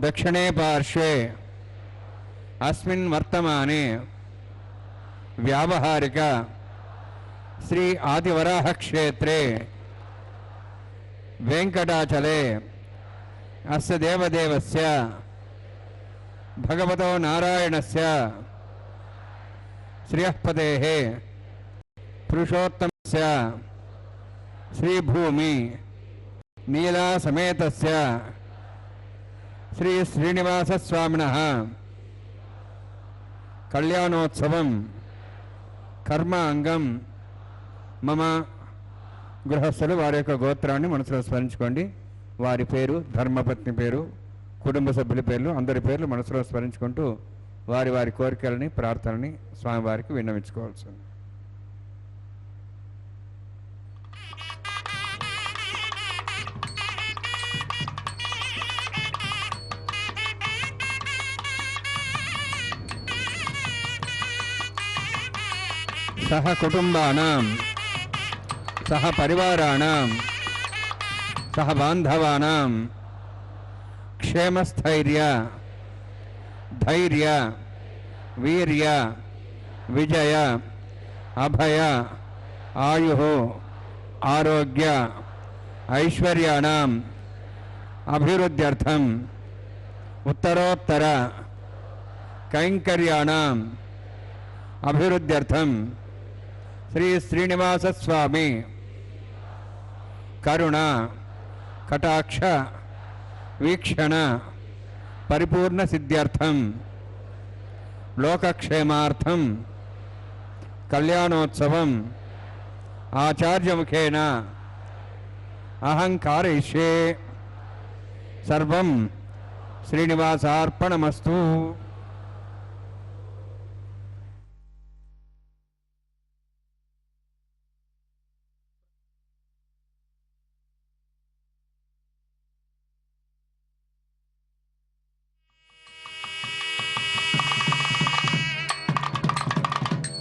दक्षिणे पार्श्वे अस्मिन् वर्तमाने व्यावहारिक श्री आदिवराह क्षेत्रे वेंकटाचले अस्य देवदेवस्य भगवतो नारायणस्य श्रियःपतेः पुरुषोत्तमस्य श्रीभूमि नीला समेतस्य श्री श्रीनिवासस्वामिनः कल्याणोत्सवं कर्म अंगम मम గృహస్థులు వారి యొక్క గోత్రాన్ని మనసులో స్మరించుకోండి. వారి పేరు, ధర్మపత్ని పేరు, కుటుంబ సభ్యుల పేర్లు, అందరి పేర్లు మనసులో స్మరించుకుంటూ వారి వారి కోరికలని, ప్రార్థనని స్వామివారికి విన్నవించుకోవాల్సింది. सह कुटुंबानां सह परिवाराणां सह बांधवानां क्षेमस्थैर्य धैर्य वीर्य विजय अभय आयुः आरोग्य ऐश्वर्याणाम् अभिवृद्ध्यर्थम् उत्तरोत्तर कैंकर्याणाम् अभिवृद्ध्यर्थम् श्री श्रीनिवास स्वामी करुणा कटाक्ष वीक्षण परिपूर्ण सिद्ध्यर्थम लोकक्षेमार्थम कल्याणोत्सवम् आचार्य मुखेन अहंकारयिष्ये सर्वं श्रीनिवासार्पणमस्तु.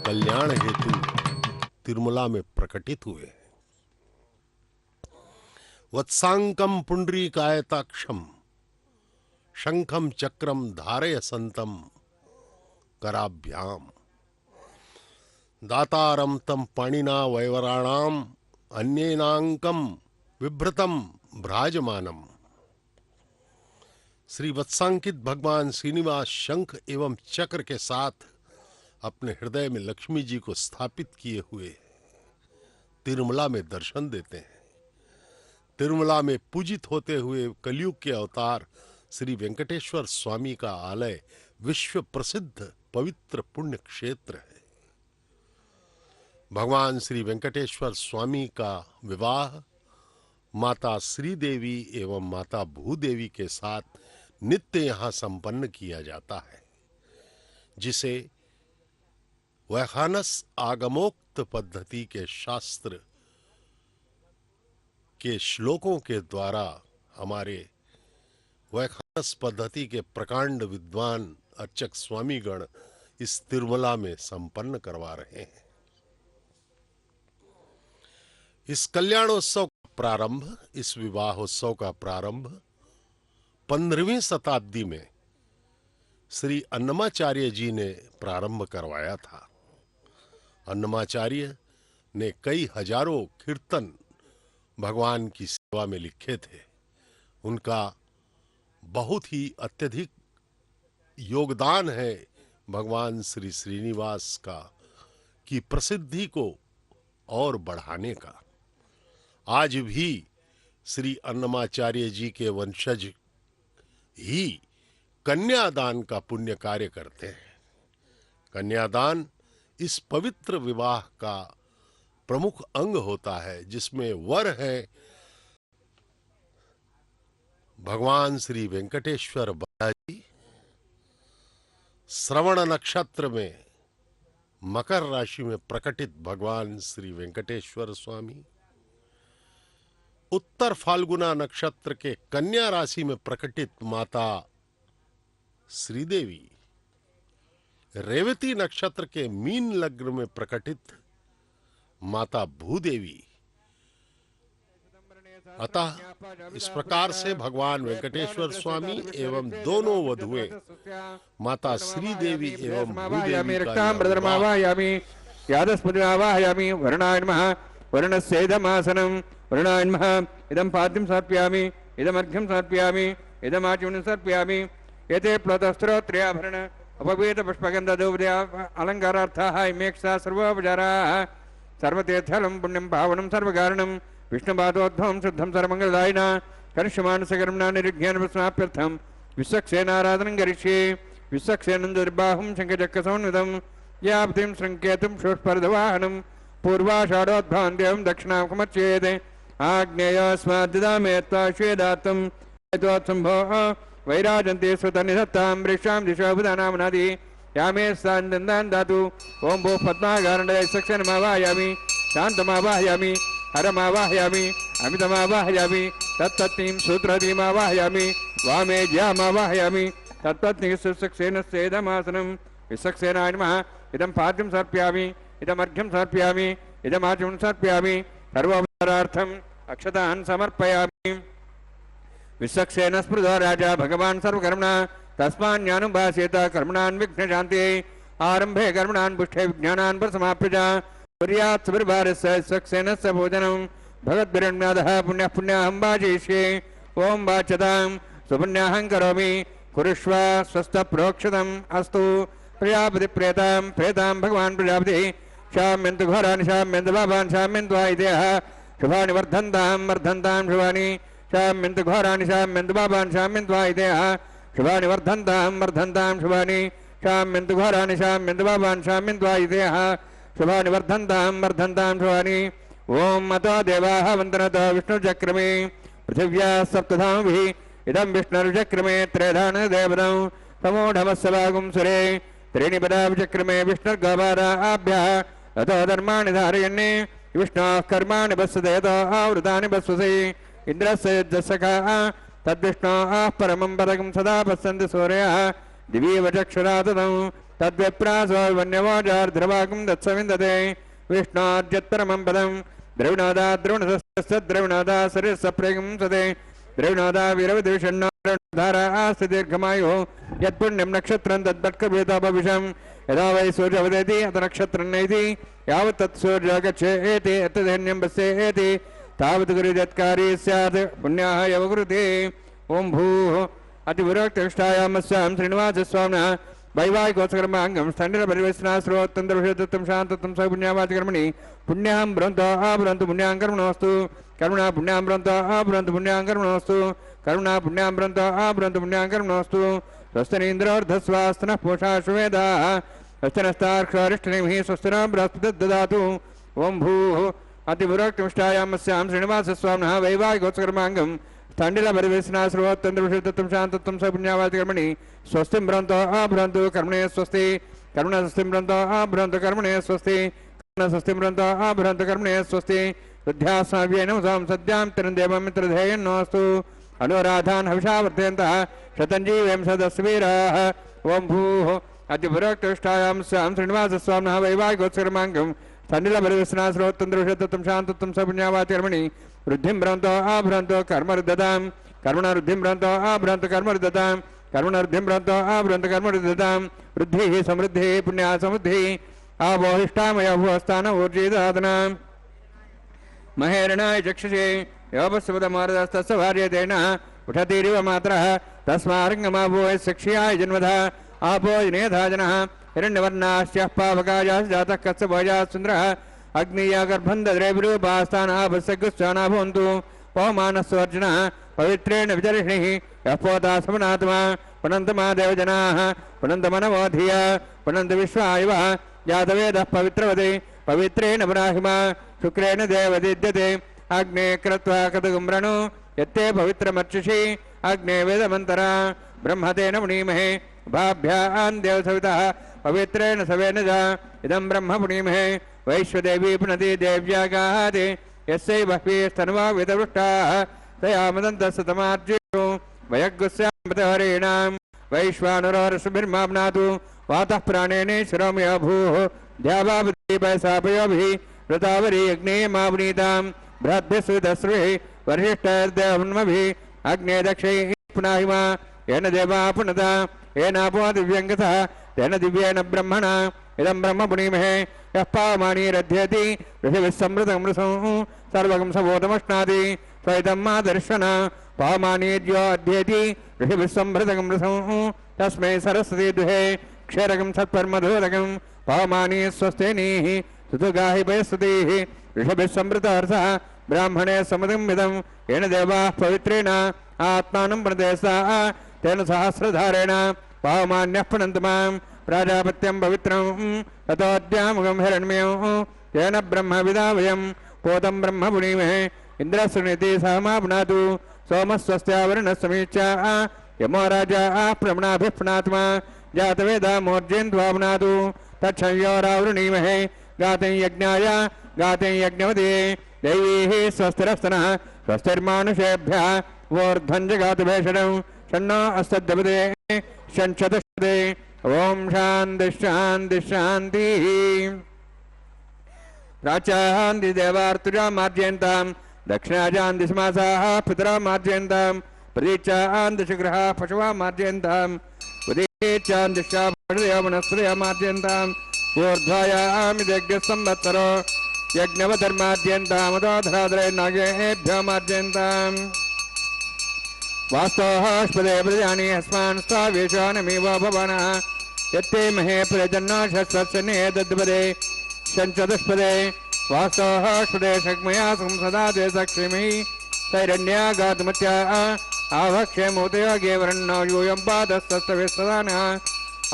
कल्याण हेतु तिरुमला में प्रकटित हुए. वत्सांकम पुंडरीकायताक्षम शंखम चक्रम धारयसंतम कराभ्याम दातारम तम पाणिना वैवराणाम अन्येनांकम विभ्रतम भ्राजमानम. श्री वत्सांकित भगवान श्रीनिवास शंख एवं चक्र के साथ अपने हृदय में लक्ष्मी जी को स्थापित किए हुए तिरुमला में दर्शन देते हैं. तिरुमला में पूजित होते हुए कलयुग के अवतार श्री वेंकटेश्वर स्वामी का आलय विश्व प्रसिद्ध पवित्र पुण्य क्षेत्र है. भगवान श्री वेंकटेश्वर स्वामी का विवाह माता श्रीदेवी एवं माता भूदेवी के साथ नित्य यहाँ संपन्न किया जाता है, जिसे वैखानस आगमोक्त पद्धति के शास्त्र के श्लोकों के द्वारा हमारे वैखानस पद्धति के प्रकांड विद्वान अर्चक स्वामीगण इस तिरुमला में संपन्न करवा रहे हैं. इस कल्याणोत्सव का प्रारंभ, इस विवाहोत्सव का प्रारंभ 15वीं शताब्दी में श्री अन्नमाचार्य जी ने प्रारंभ करवाया था. अन्नमाचार्य ने कई हजारों कीर्तन भगवान की सेवा में लिखे थे. उनका बहुत ही अत्यधिक योगदान है भगवान श्री श्रीनिवास का की प्रसिद्धि को और बढ़ाने का. आज भी श्री अन्नमाचार्य जी के वंशज ही कन्यादान का पुण्य कार्य करते हैं. कन्यादान इस पवित्र विवाह का प्रमुख अंग होता है, जिसमें वर है भगवान श्री वेंकटेश्वर बालाजी. श्रवण नक्षत्र में मकर राशि में प्रकटित भगवान श्री वेंकटेश्वर स्वामी, उत्तर फाल्गुना नक्षत्र के कन्या राशि में प्रकटित माता श्रीदेवी, रेवती नक्षत्र के मीन लग्न में प्रकटित माता भूदेवी, अतः इस प्रकार से भगवान वेंकटेश्वर स्वामी एवं दोनों वधुएं माता श्री देवी एवं भूदेवी का यह विवाह वाहयामि यादस्पतिना वाहयामि वरुणाय नमः वरुणस्येदमासनं वरुणाय नमः इदं पाद्यं समर्पयामि इदमर्घ्यं समर्पयामि इदमाचमनं समर्पयामि एते प्लवतस्त्रोत्र्याभरण उपवेतपुष्पगन्धधूपदया अलङ्कारार्थाः इमेक्षा सर्वोपचाराः सर्वतीर्थलं पुण्यं पावनं सर्वकारणं विष्णुपादोद्भवं शुद्धं सर्वमङ्गलदायिना कनिष्यमानसकर्मणा निरुज्ञानप्रश्नाप्यर्थं विश्वक्सेनाराधनं करिष्ये विश्वक्सेनं दुर्बाहुं शङ्खचक्रसमन्वितं याप्तिं शृङ्केतुं शोष्पर्धवाहनं पूर्वाषाढोद्भवं देवं दक्षिणामुखमर्चयेत् आग्नेयोऽस्माद्दिदामे त्वा श्वेदात्तं त्वत्सम्भो वैराजन्ते स्वतनिधत्तां वृक्षां दिशोबुधानामनादि यामे स्थान् दातु ओं भो पद्मागारणदय सक्षणमावाहयामि शान्तमावाहयामि हरमावाहयामि अमितमावाहयामि तत्पत्नीं सूत्रधीमावाहयामि वामे ज्यामावाहयामि तत्पत्नी सुसक्सेनस्येदमासनं विसक्सेनाय नमः इदं पाद्यं समर्पयामि इदमर्घ्यं समर्पयामि इदमाचमनं समर्पयामि सर्वोपचारार्थम् अक्षतान् समर्पयामि विश्वक्सेन स्मृतो राजा भगवान् सर्वकर्मणा तस्मान्यानुभासेत कर्मणान् विघ्नशान्ते आरम्भे कर्मणान् पुष्टे विज्ञानान् प्रसमाप्य कुर्यात् सुभिर्भारस्य विश्वक्सेनस्य भोजनं भगवद्भिरण्यदः पुण्यः पुण्याहं वाजयिष्ये ओं वाच्यतां सुपुण्याहं करोमि कुरुष्व स्वस्थप्रोक्षतम् अस्तु प्रजापति प्रेतां भगवान् प्रजापति शाम्यन्तु घोराणि शाम्यन्तु पापान् शाम्यन्तु आयुधेयः शुभानि वर्धन्तां शुभानि शाम्यन्तु घोराणि शाम्यन्तु पापान् शाम्यन्तु आयुधेयः शुभानि वर्धन्तां शुभानि शाम्यन्तु घोराणि शाम्यन्तु पापान् शाम्यन्तु आयुधेयः शुभानि वर्धन्तां शुभानि ओं अतो देवाः वन्दनतो विष्णुचक्रमे पृथिव्याः सप्तधामभिः इदं विष्णुर्चक्रमे त्रयधानदेवतं समूढमस्सभागुं सुरे त्रीणि पदाभिचक्रमे विष्णुर्गोपादाभ्यः अतो धर्माणि धारयन्ने विष्णोः कर्माणि बस्सते यतो आवृतानि बस्वसि इन्द्रस्य युद्धसखाः तद्विष्णोः परमं पदकं सदा पश्यन्ति सूर्यः दिवीव चक्षुरा तदं तद्विप्रासो वन्यवोजार्ध्रवाकं दत्सविन्दते विष्णोर्यत्परमं पदं द्रविणोदा द्रविणस्य द्रविणोदा शरीरसप्रेगं सदे द्रविणोदा वीरविद्विषण्णोधारा आस्ति दीर्घमायुः यत्पुण्यं नक्षत्रं तद्भट्कभूतोपविशं यदा वै सूर्यवदेति अथ नक्षत्रं नैति यावत् तत् सूर्यो गच्छेति तद्धन्यं पश्येति तावत् गुरुजत्कारी स्यात् पुण्याः यवकृते ओं भूः अतिविरक्तिष्ठायामस्यां श्रीनिवासस्वामिनः वैवाहिकोत्सकर्माङ्गं स्थण्डिरपरिवेशना श्रोत्तन्द्रविषयत्वं शान्तत्वं स पुण्यावाचकर्मणि पुण्यां ब्रन्तो आब्रन्तु पुण्यां कर्मणोऽस्तु करुणा पुण्यां ब्रन्तो आब्रन्तु पुण्यां कर्मणोऽस्तु करुणा पुण्यां ब्रन्तो आब्रन्तु पुण्यां कर्मणोऽस्तु स्वस्तिनीन्द्रोर्धस्वास्तनः पूषा शुवेदाः स्वस्तिनस्तार्क्षरिष्ठनिमिः स्वस्तिनो बृहस्पतिर्ददातु ओं भूः अतिविरक्तिष्ठायामस्यां श्रीनिवासस्वामिनः वैवाहिकोत्सकर्माङ्गं स्थण्डिरपरिवेशना श्रोत्तन्द्रविषयत्वं शान्तत्वं स पुण्यावाचकर्मणि स्वस्तिं ब्रन्तो आभ्रन्तु कर्मणे स्वस्ति करुणस्वस्तिं ब्रन्तो आभ्रन्तु कर्मणे स्वस्ति करुणस्वस्तिं ब्रन्तो आभ्रन्तु कर्मणे स्वस्ति बुद्ध्यास्माभ्येन सद्यां तिरन्देवं मित्रधेयन्नोऽस्तु अनुराधान् हविषा वर्धयन्तः शतञ्जीवें सदस्वीराः ओं भूः अतिविरक्तिष्ठायां स्यां श्रीनिवासस्वामिनः वैवाहिकोत्सकर्माङ्गं स्थण्डिरपरिवेशना श्रोत्तन्द्रविषयत्वं शान्तत्वं स पुण्यावाचकर्मणि वृद्धिं ब्रन्तो आभ्रन्तो कर्मरुद्धतां कर्मणवृद्धिं ब्रन्तो आभ्रन्तु कर्मरुद्धतां कर्मणवृद्धिं ब्रन्तो आभ्रन्तु कर्मरुद्धतां वृद्धिः समृद्धिः पुण्या समृद्धिः आबोहिष्ठामयोभुवस्थान ऊर्जिदादना महेरणाय चक्षुषे योपस्वदमारदस्तस्य भार्यतेन उठतीरिव मात्रः तस्मारङ्गमाभूय शिक्ष्याय जन्मधः आपोजनेधा जनः हिरण्यवर्णाश्चः पावकायाः जातः कच्छभोजाः सुन्दरः अग्निया गर्भं दद्रेभिरूपास्थानाभस्यगुश्चाना भवन्तु पवमानस्वर्जनः पवित्रेण विचर्षणिः यः पोता समनात्मा पुनन्तमा देवजनाः पुनन्तमनवोधिया पुनन्त विश्वायुवः जातवेदः पवित्रवते पवित्रेण पुराहिमा शुक्रेण देवदिद्यते अग्ने कृत्वा कदगुम्रणु यत्ते पवित्रमर्चिषि अग्ने वेदमन्तरा ब्रह्मतेन पुणीमहे भाभ्यान् देवसवितः पवित्रेण सवेन च इदं ब्रह्म पुणीमहे वैश्वदेवी पुनति देव्यागाहाति यस्यै बह्वी स्तन्वा विदवृष्टाः तया मदन्तस्तमार्जिषु वयग्गुस्यामृतहरीणां वैश्वानरोरसुभिर्माम्नातु वातः प्राणेन शिरोमयो भूः द्यावापदीपयसापयोभिः ऋतावरी अग्नेयमावनीतां बृहद्भिः सुविदस्रुभिः वरिष्ठैर्देवन्मभिः अग्ने दक्षैः पुनाहिमा येन देवा पुनता येनापो दिव्यङ्गतः तेन दिव्येन ब्रह्मणा इदं ब्रह्म पुनीमहे यः पावमानीरध्यति ऋषिभिः समृतं मृसंः सर्वगं सबोधमश्नाति स्वैतं मादर्शन पावमानीर्यो अध्येति ऋषिभिः समृतं मृसंः तस्मै सरस्वती दुहे क्षीरकं सत्परमधोदकं पावमानी स्वस्तेनीः सुतुगाहि पयस्वतीः ऋषभिः समृतार्थः ब्राह्मणे समुदं येन देवाः पवित्रेण आत्मानं प्रदेशाः तेन सहस्रधारेण पावमान्यः पुनन्तु मां प्राजापत्यं पवित्रं ततोऽद्यामुखं हिरण्मयं तेन ब्रह्मविदा वयं पोतं ब्रह्म पुनीमहे इन्द्रस्सुनीति सहमा पुनातु सोमस्वस्त्यावरुणस्समीच्या यमो राजा प्रमणाभिः पुनात्मा जातवेदा मूर्जयन्त्वा पुनातु तच्छंयोरावृणीमहे गातं यज्ञाय गातं यज्ञवते दैवीः स्वस्तिरस्तनः स्वस्तिर्मानुषेभ्यः वोर्ध्वं जगातु भेषणं षण्णो अस्तद्यपदे षण्चतुष्पदे ओम शांति शांति शांति प्राचान्ति देवार्तुजा मार्जयन्तां दक्षिणाजान्ति समासाः पितरा मार्जयन्तां प्रतीचान्ति शिग्रहा पशुवा मार्जयन्तां उदीचान्ति शापणदया वनस्पतया मार्जयन्तां ऊर्ध्वायामि यज्ञसंवत्सरो यज्ञवधर्मार्जयन्तामदोधराधरे नागेभ्यो मार्जयन्तां वास्तवस्पदे प्रजानि अस्मान् स्थावेशानमेव भवनः यत्ते महे प्रजन्ना शस्वत्सने दद्पदे शञ्चतुष्पदे वास्तवस्पदे शक्मया संसदा ते सक्षिमहि तैरण्यागातमत्या आवक्षे मोदयोगे वरण्णो यूयं पादस्तस्तविस्तदानः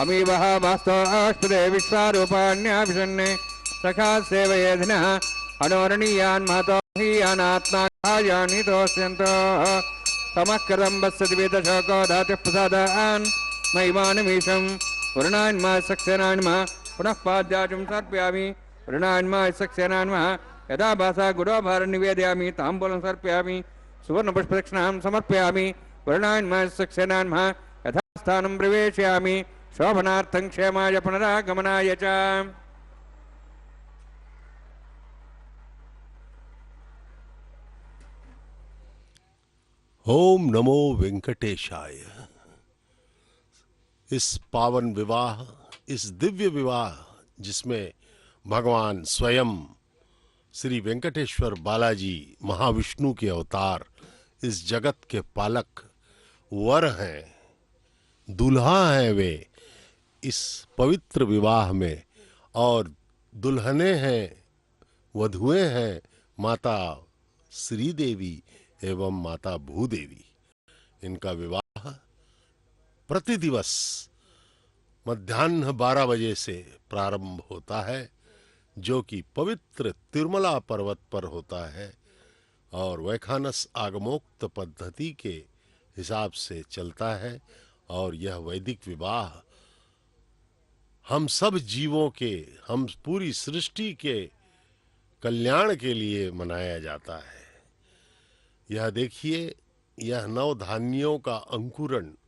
अमीवः वास्तवस्पदे विश्वारूपाण्याभिषन्ने सखा सेवयेधिनः अनोरणीयान् महतो हि अनात्मायानि तोष्यन्तः तमः कृतं वत्सति वेदशोको धातिः प्रसादान् महिमानमीशं वरुणान्मा सक्सेनान्मा पुनः पाद्याचुं सर्पयामि वरुणान्मा सक्सेनान्मा यदा भासा गुरोभार निवेदयामि ताम्बूलं सर्पयामि सुवर्णपुष्पदक्षिणां समर्पयामि वरुणान्मा सक्सेनान्मा यथा स्थानं प्रवेशयामि शोभनार्थं क्षेमाय पुनरागमनाय च ओम नमो वेंकटेशाय। इस पावन विवाह, इस दिव्य विवाह जिसमें भगवान स्वयं श्री वेंकटेश्वर बालाजी महाविष्णु के अवतार, इस जगत के पालक वर हैं, दुल्हा हैं वे इस पवित्र विवाह में, और दुल्हने हैं, वधुएं हैं माता श्री देवी एवं माता भूदेवी। इनका विवाह प्रतिदिवस मध्याह्न 12 बजे से प्रारंभ होता है, जो कि पवित्र तिरुमला पर्वत पर होता है और वैखानस आगमोक्त पद्धति के हिसाब से चलता है। और यह वैदिक विवाह हम सब जीवों के, हम पूरी सृष्टि के कल्याण के लिए मनाया जाता है। यह देखिए, यह नवधान्यों का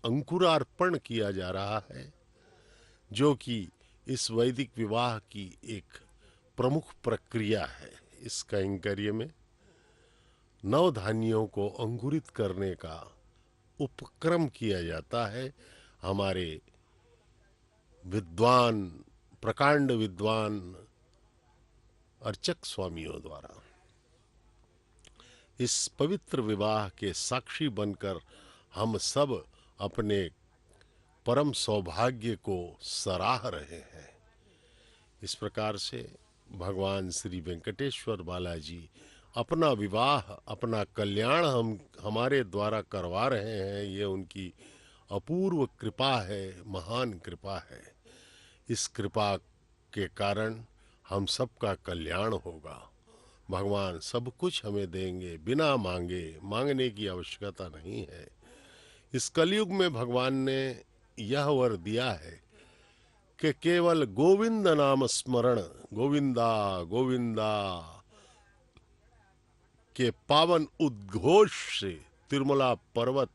अंकुरार्पण किया जा रहा है, जो कि इस वैदिक विवाह की एक प्रमुख प्रक्रिया है। इस कैंकर्य में नवधान्यों को अंकुरित करने का उपक्रम किया जाता है हमारे विद्वान, प्रकांड विद्वान अर्चक स्वामियों द्वारा। इस पवित्र विवाह के साक्षी बनकर हम सब अपने परम सौभाग्य को सराह रहे हैं। इस प्रकार से भगवान श्री वेंकटेश्वर बालाजी अपना विवाह, अपना कल्याण हमारे द्वारा करवा रहे हैं। ये उनकी अपूर्व कृपा है, महान कृपा है। इस कृपा के कारण हम सबका कल्याण होगा। भगवान सब कुछ हमें देंगे बिना मांगे, मांगने की आवश्यकता नहीं है। इस कलयुग में भगवान ने यह वर दिया है कि केवल गोविंद नाम स्मरण, गोविंदा गोविंदा के पावन उद्घोष से तिरुमला पर्वत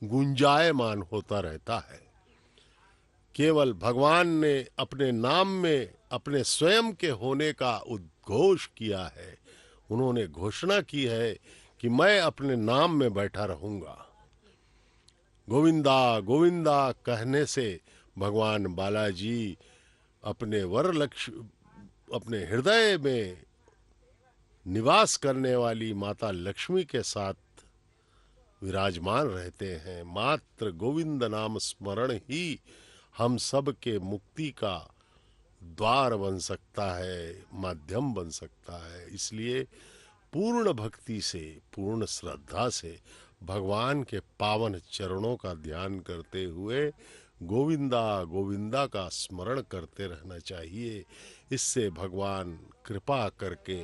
गुंजायमान होता रहता है। केवल भगवान ने अपने नाम में अपने स्वयं के होने का उद्घोष किया है। उन्होंने घोषणा की है कि मैं अपने नाम में बैठा रहूंगा। गोविंदा गोविंदा कहने से भगवान बालाजी अपने अपने हृदय में निवास करने वाली माता लक्ष्मी के साथ विराजमान रहते हैं। मात्र गोविंद नाम स्मरण ही हम सब के मुक्ति का द्वार बन सकता है, माध्यम बन सकता है। इसलिए पूर्ण भक्ति से, पूर्ण श्रद्धा से भगवान के पावन चरणों का ध्यान करते हुए गोविंदा गोविंदा का स्मरण करते रहना चाहिए। इससे भगवान कृपा करके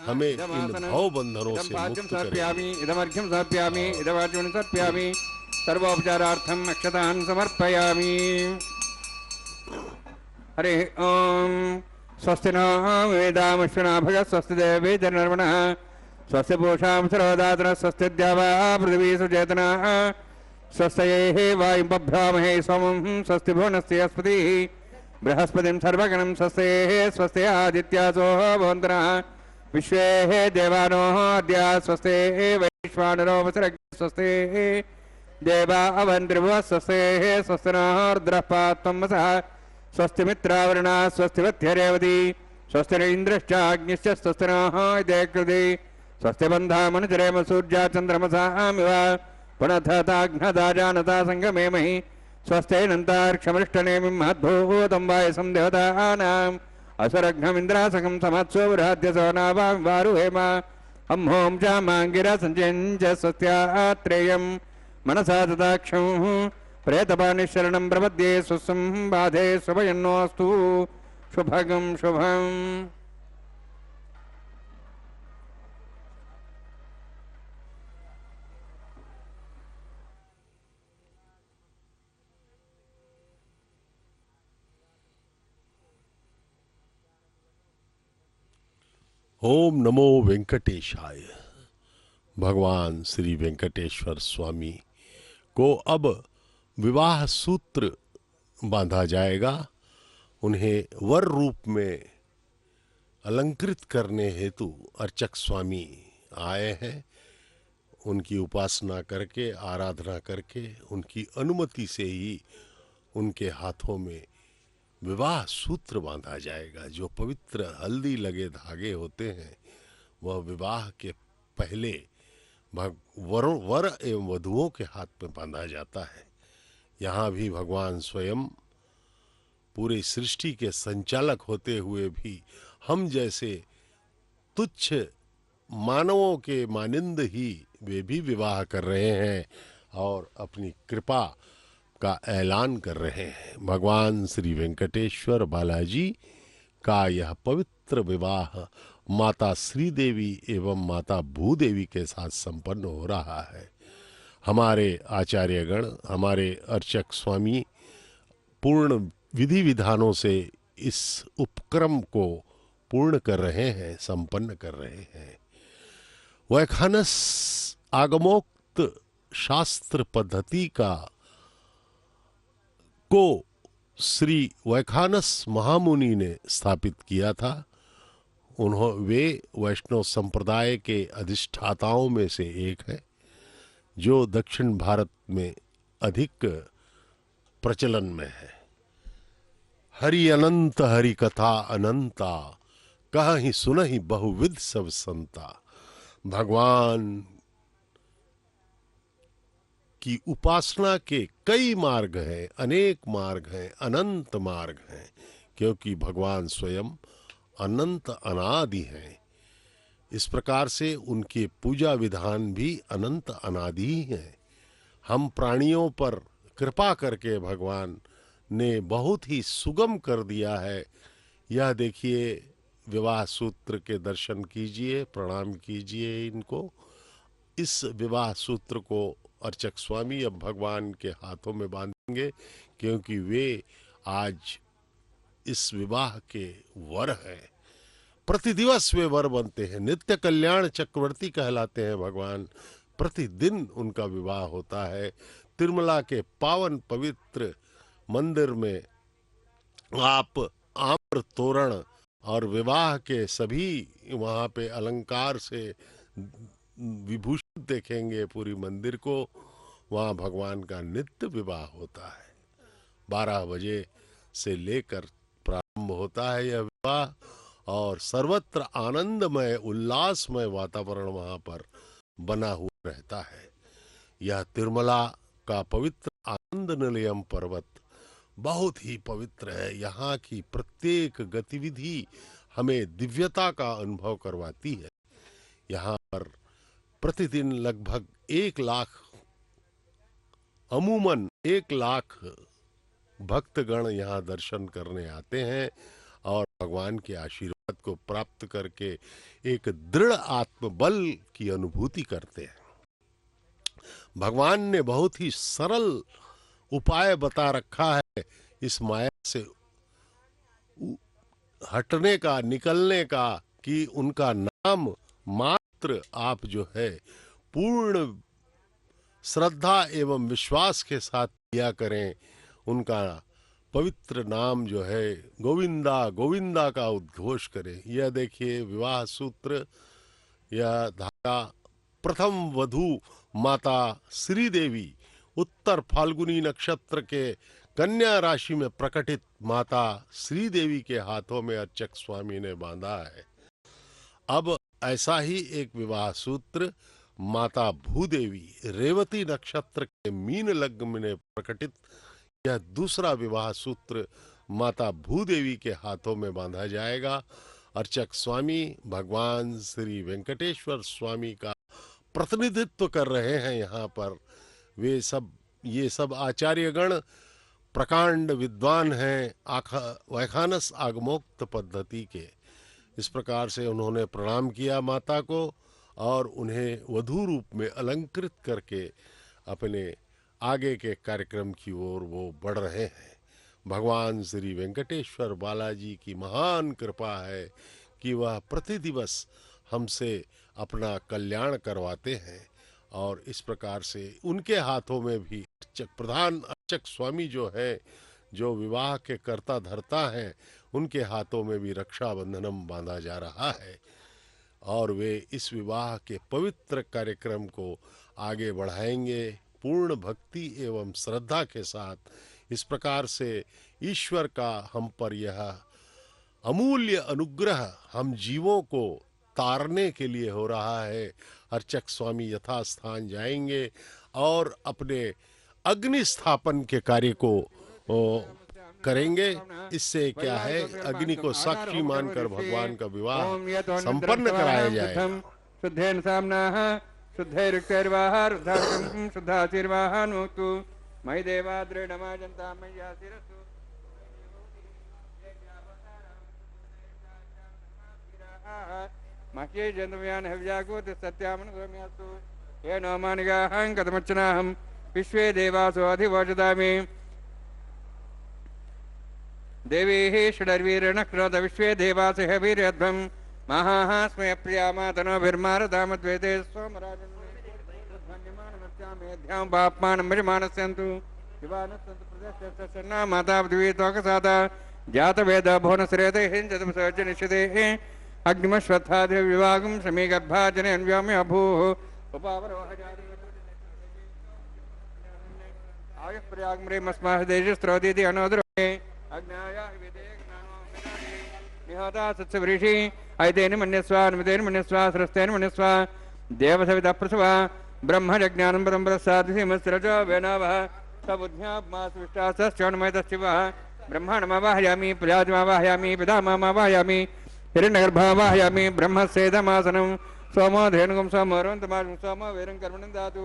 हमें इन भव बंधनों से मुक्त करेंगे। इदमर्घ्यं समर्पयामि, इदवाचमनि समर्पयामि, सर्वोपचारार्थम् अक्षतान् समर्पयामि। हरि ओम। स्वस्ति न वेदामश्विना भगत्, स्वस्ति देवी जनर्मणः, स्वस्ति पूषां सर्वदातनः, स्वस्ति द्यावा पृथिवी सुचेतनः, स्वस्ति वायुं बभ्रामहे सोमं, स्वस्ति भुवनस्य अस्पतिः बृहस्पतिं सर्वगणं, स्वस्ति आदित्यासो भवन्तः, विश्वे देवानो अद्या, स्वस्ति वैश्वानरो वसुरग्निः, स्वस्ति देवा अवन्त्रिभुवः, स्वस्ति नः रुद्रः पात्वं वसः, स्वस्ति मित्रावरुणा, स्वस्ति वत्यरेवती, स्वस्ति इन्द्रश्चाग्निश्च, स्वस्ति नः इति कृति, स्वस्ति बन्धा मनुजरेम सूर्या चन्द्रमसामिव, पुनः ताघ्नता जानता सङ्गमेमहि, स्वस्तेनन्तार्क्षमृष्टनेमिं महद्भूतं वायसं देवतानाम्, असुरघ्नमिन्द्रासकं समात्सो बृहद्यसो नावारुहेम, हं हों च माङ्गिरा सञ्जयञ्च स्वस्त्यात्रेयं मनसा तदाक्षं प्रेतपानि शरणं प्रपद्ये, स्वस्सं बाधे स्वभयन्नोऽस्तु शुभगं शुभम्। ओम नमो वेंकटेशाय। भगवान श्री वेंकटेश्वर स्वामी को अब विवाह सूत्र बांधा जाएगा। उन्हें वर रूप में अलंकृत करने हेतु अर्चक स्वामी आए हैं। उनकी उपासना करके, आराधना करके, उनकी अनुमति से ही उनके हाथों में विवाह सूत्र बांधा जाएगा। जो पवित्र हल्दी लगे धागे होते हैं वह विवाह के पहले वर एवं वधुओं के हाथ में बांधा जाता है। यहाँ भी भगवान स्वयं पूरी सृष्टि के संचालक होते हुए भी हम जैसे तुच्छ मानवों के मानिंद ही वे भी विवाह कर रहे हैं और अपनी कृपा का ऐलान कर रहे हैं। भगवान श्री वेंकटेश्वर बालाजी का यह पवित्र विवाह माता श्रीदेवी एवं माता भूदेवी के साथ संपन्न हो रहा है। हमारे आचार्यगण, हमारे अर्चक स्वामी पूर्ण विधि विधानों से इस उपक्रम को पूर्ण कर रहे हैं, संपन्न कर रहे हैं। वैखानस आगमोक्त शास्त्र पद्धति को श्री वैखानस महामुनि ने स्थापित किया था। वे वैष्णव संप्रदाय के अधिष्ठाताओं में से एक है, जो दक्षिण भारत में अधिक प्रचलन में है। हरि अनंत हरि कथा अनंता, कहि सुनहि बहुविध सब संता। भगवान की उपासना के कई मार्ग हैं, अनेक मार्ग हैं, अनंत मार्ग हैं, क्योंकि भगवान स्वयं अनंत अनादि हैं। इस प्रकार से उनके पूजा विधान भी अनंत अनादि ही हैं। हम प्राणियों पर कृपा करके भगवान ने बहुत ही सुगम कर दिया है। यह देखिए, विवाह सूत्र के दर्शन कीजिए, प्रणाम कीजिए इनको। इस विवाह सूत्र को अर्चक स्वामी अब भगवान के हाथों में बांधेंगे, क्योंकि वे आज इस विवाह के वर हैं। प्रतिदिवस वे वर बनते हैं, नित्य कल्याण चक्रवर्ती कहलाते हैं भगवान। प्रतिदिन उनका विवाह होता है। तिरुमला के पावन पवित्र मंदिर में आप आम्र तोरण और विवाह के सभी वहाँ पे अलंकार से विभूषित देखेंगे पूरी मंदिर को, वहाँ भगवान का नित्य विवाह होता है। 12 बजे से लेकर प्रारंभ होता है यह विवाह, और सर्वत्र आनंदमय उल्लासमय वातावरण वहाँ पर बना हुआ रहता है। यह तिरुमला का पवित्र आनंद निलयम पर्वत बहुत ही पवित्र है। यहाँ की प्रत्येक गतिविधि हमें दिव्यता का अनुभव करवाती है। यहाँ पर प्रतिदिन लगभग 1 लाख, अमूमन 1 लाख भक्तगण यहाँ दर्शन करने आते हैं और भगवान के आशीर्वाद को प्राप्त करके एक दृढ़ आत्मबल की अनुभूति करते हैं। भगवान ने बहुत ही सरल उपाय बता रखा है इस माया से हटने का, निकलने का, कि उनका नाम मात्र आप जो है पूर्ण श्रद्धा एवं विश्वास के साथ किया करें। उनका पवित्र नाम जो है गोविंदा गोविंदा का उद्घोष करें। यह देखिए विवाह सूत्र, यह धागा प्रथम वधू माता श्री देवी उत्तर फाल्गुनी नक्षत्र के कन्या राशि में प्रकटित माता श्री देवी के हाथों में अर्चक स्वामी ने बांधा है। अब ऐसा ही एक विवाह सूत्र माता भूदेवी रेवती नक्षत्र के मीन लग्न में प्रकटित यह दूसरा विवाह सूत्र माता भूदेवी के हाथों में बांधा जाएगा। अर्चक स्वामी भगवान श्री वेंकटेश्वर स्वामी का प्रतिनिधित्व कर रहे हैं यहाँ पर। ये सब आचार्यगण प्रकांड विद्वान हैं वैखानस आगमोक्त पद्धति के। इस प्रकार से उन्होंने प्रणाम किया माता को और उन्हें वधू रूप में अलंकृत करके अपने आगे के कार्यक्रम की ओर वो बढ़ रहे हैं। भगवान श्री वेंकटेश्वर बालाजी की महान कृपा है कि वह प्रतिदिवस हमसे अपना कल्याण करवाते हैं और इस प्रकार से उनके हाथों में भी प्रधान अर्चक स्वामी जो है, जो विवाह के कर्ता धर्ता हैं, उनके हाथों में भी रक्षाबंधनम बांधा जा रहा है और वे इस विवाह के पवित्र कार्यक्रम को आगे बढ़ाएंगे पूर्ण भक्ति एवं श्रद्धा के साथ। इस प्रकार से ईश्वर का हम पर यह अमूल्य अनुग्रह हम जीवों को तारने के लिए हो रहा है। अर्चक स्वामी यथास्थान जाएंगे और अपने अग्नि स्थापन के कार्य को करेंगे। इससे क्या है, अग्नि को साक्षी मानकर भगवान का विवाह संपन्न कराया जाएगा। शुद्धेन सामनाः शुद्धैरुक्तैर्वाः शुद्धाशीर्वाहान्मुक्तु मयि देवा दृढमाजन्ता मय्या शिरसु मह्ये जन्तुव्यान् हव्याकूत सत्यामनुगम्यास्तु येन मानिगाहं कथमर्चनाहं विश्वे देवासो अधिवोचदामि देवीः षडर्वीर्णक्रोध विश्वे देवास वीर्यध्वं महाः स्मय प्रिया मातनोभिर्मारतामद्वैते स्वमराजन्मेध्यां पाप्मानं मजमानस्यन्तु शिवानस्सन्तु प्रदर्शना माता द्वितोकसादा जातवेद भुवनश्रेते हिञ्चतुसर्जनिषदेः अग्निमश्वत्थादि विभागं समी गर्भाजने अन्व्याम्य अभूः आयुः प्रयागम्रेमस्माः देशस्त्रोदीति अनोद्रोहे अग्नाया निहता सत्सवृषि ऐतेन मन्यस्वा अनुमतेन मन्यस्वा सरस्तेन मन्यस्वा देवसविता प्रसवा ब्रह्मज्ञानं परं प्रसादिमस्रजो वेनावः सबुद्ध्यात्मासुष्टाश्चरणमयतश्चिवः ब्रह्माण्डमावाहयामि प्रजातिमावाहयामि पितामहमावाहयामि हिरण्यगर्भावाहयामि ब्रह्मस्येदमासनं सोमो धेनुगं सोमो रोन्तमाजं सोमो वीरं कर्मणं दातु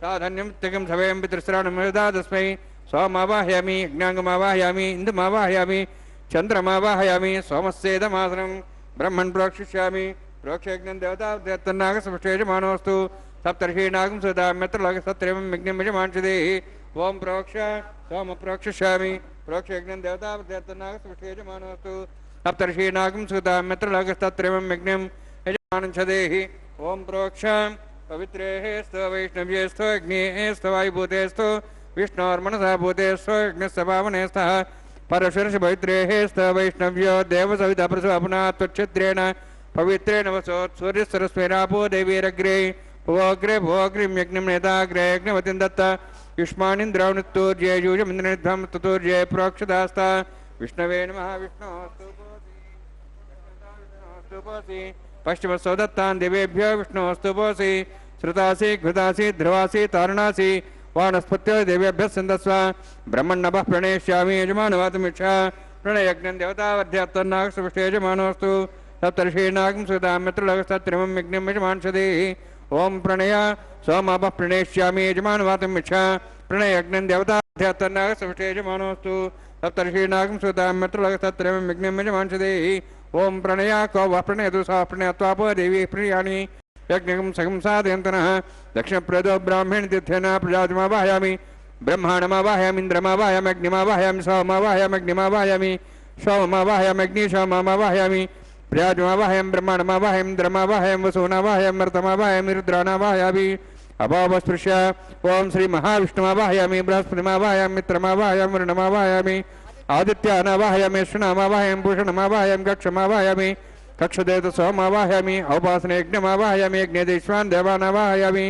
साधन्यं त्यगं सवयं पितृश्राणं तस्मै सोमावाहयामि यज्ञाङ्गमावाहयामि इन्दुमावाहयामि चन्द्रमावाहयामि सोमस्येदमासनं ब्रह्मन् प्रोक्षिष्यामि प्रोक्षयज्ञं देवतानागसमष्टेजमानोऽस्तु सप्तर्षीणागं सुधाम्यत्रलोकसत्रेवं यज्ञं यजमांशदेहि ओं प्रोक्ष सोम प्रोक्षिष्यामि प्रोक्षयज्ञं देवतानागसमष्टेजमानोऽस्तु सप्तर्षीणागं सुधाम्यत्रलोकसत्रेवं यज्ञं यजमांशदेहि ओं प्रोक्ष पवित्रेः स्तो वैष्णव्येस्तो अग्नेस्तो वायुभूतेस्तो विष्णोर्मनसा भूतेस्तो यज्ञस्य पावने स्तः परशुरश पवित्रेः स्त वैष्णव्यो देवसविता प्रसवापुना त्वच्छिद्रेण पवित्रेण वसोत् सूर्यसरस्वेनापो देवीरग्रे भुवोग्रे भुवोग्रीं यज्ञं नेताग्रे यज्ञवतीं दत्त युष्मानिन्द्रावृत्तोर्जय यूजमिन्द्रनिध्वं ततोर्जय प्रोक्षदास्ता विष्णवे नमः विष्णोस्तुपोऽसि पश्चिमस्व दत्तान् देवेभ्यो विष्णोस्तुपोऽसि श्रुतासि घृतासि ध्रुवासि तारुणासि वानस्पत्यो देवेभ्यः सिन्धस्व ब्रह्मण्णभः प्रणेष्यामि यजमानवातुमिच्छा प्रणयज्ञं देवतावध्यात्तन्नागसुष्टे यजमानोऽस्तु सप्तर्षीणागं सुतामित्रलगस्तत्रिमं यज्ञं यजमानसदेहि ओम प्रणय सोमापः प्रणेष्यामि यजमानवातुमिच्छा प्रणयज्ञं देवतावध्यात्तन्नागसुष्टे यजमानोऽस्तु सप्तर्षीणागं सुतामित्रलगस्तत्रिमं यज्ञं यजमानसदेहि ओम प्रणय को वः प्रणयतु सा प्रणयत्वापो देवी प्रियाणि यज्ञं सगं साधयन्तनः दक्षिणप्रदो ब्राह्मण तीर्थेन प्रजातिमावाहयामि ब्रह्माणमावाहयामि इन्द्रमावाहयामि अग्निमावाहयामि सोममावाहयामि सोममावाहयामि अग्निशोममावाहयामि प्रजातिमावाहयामि ब्रह्माणमावाहयामि इन्द्रमावाहयामि वसूनावाहयामि मर्तमावाहयामि रुद्राणावाहयामि अभावस्पृश्य ओम श्री महाविष्णुमावाहयामि बृहस्पतिमावाहयामि मित्रमावाहयामि वरुणमावाहयामि आदित्यानावाहयामि श्रुणामावाहयामि भूषणमावाहयामि कक्षमावाहयामि कक्षदेव सोमावाहयामि औपासने यज्ञमावाहयामि यज्ञदेश्वान् देवानावाहयामि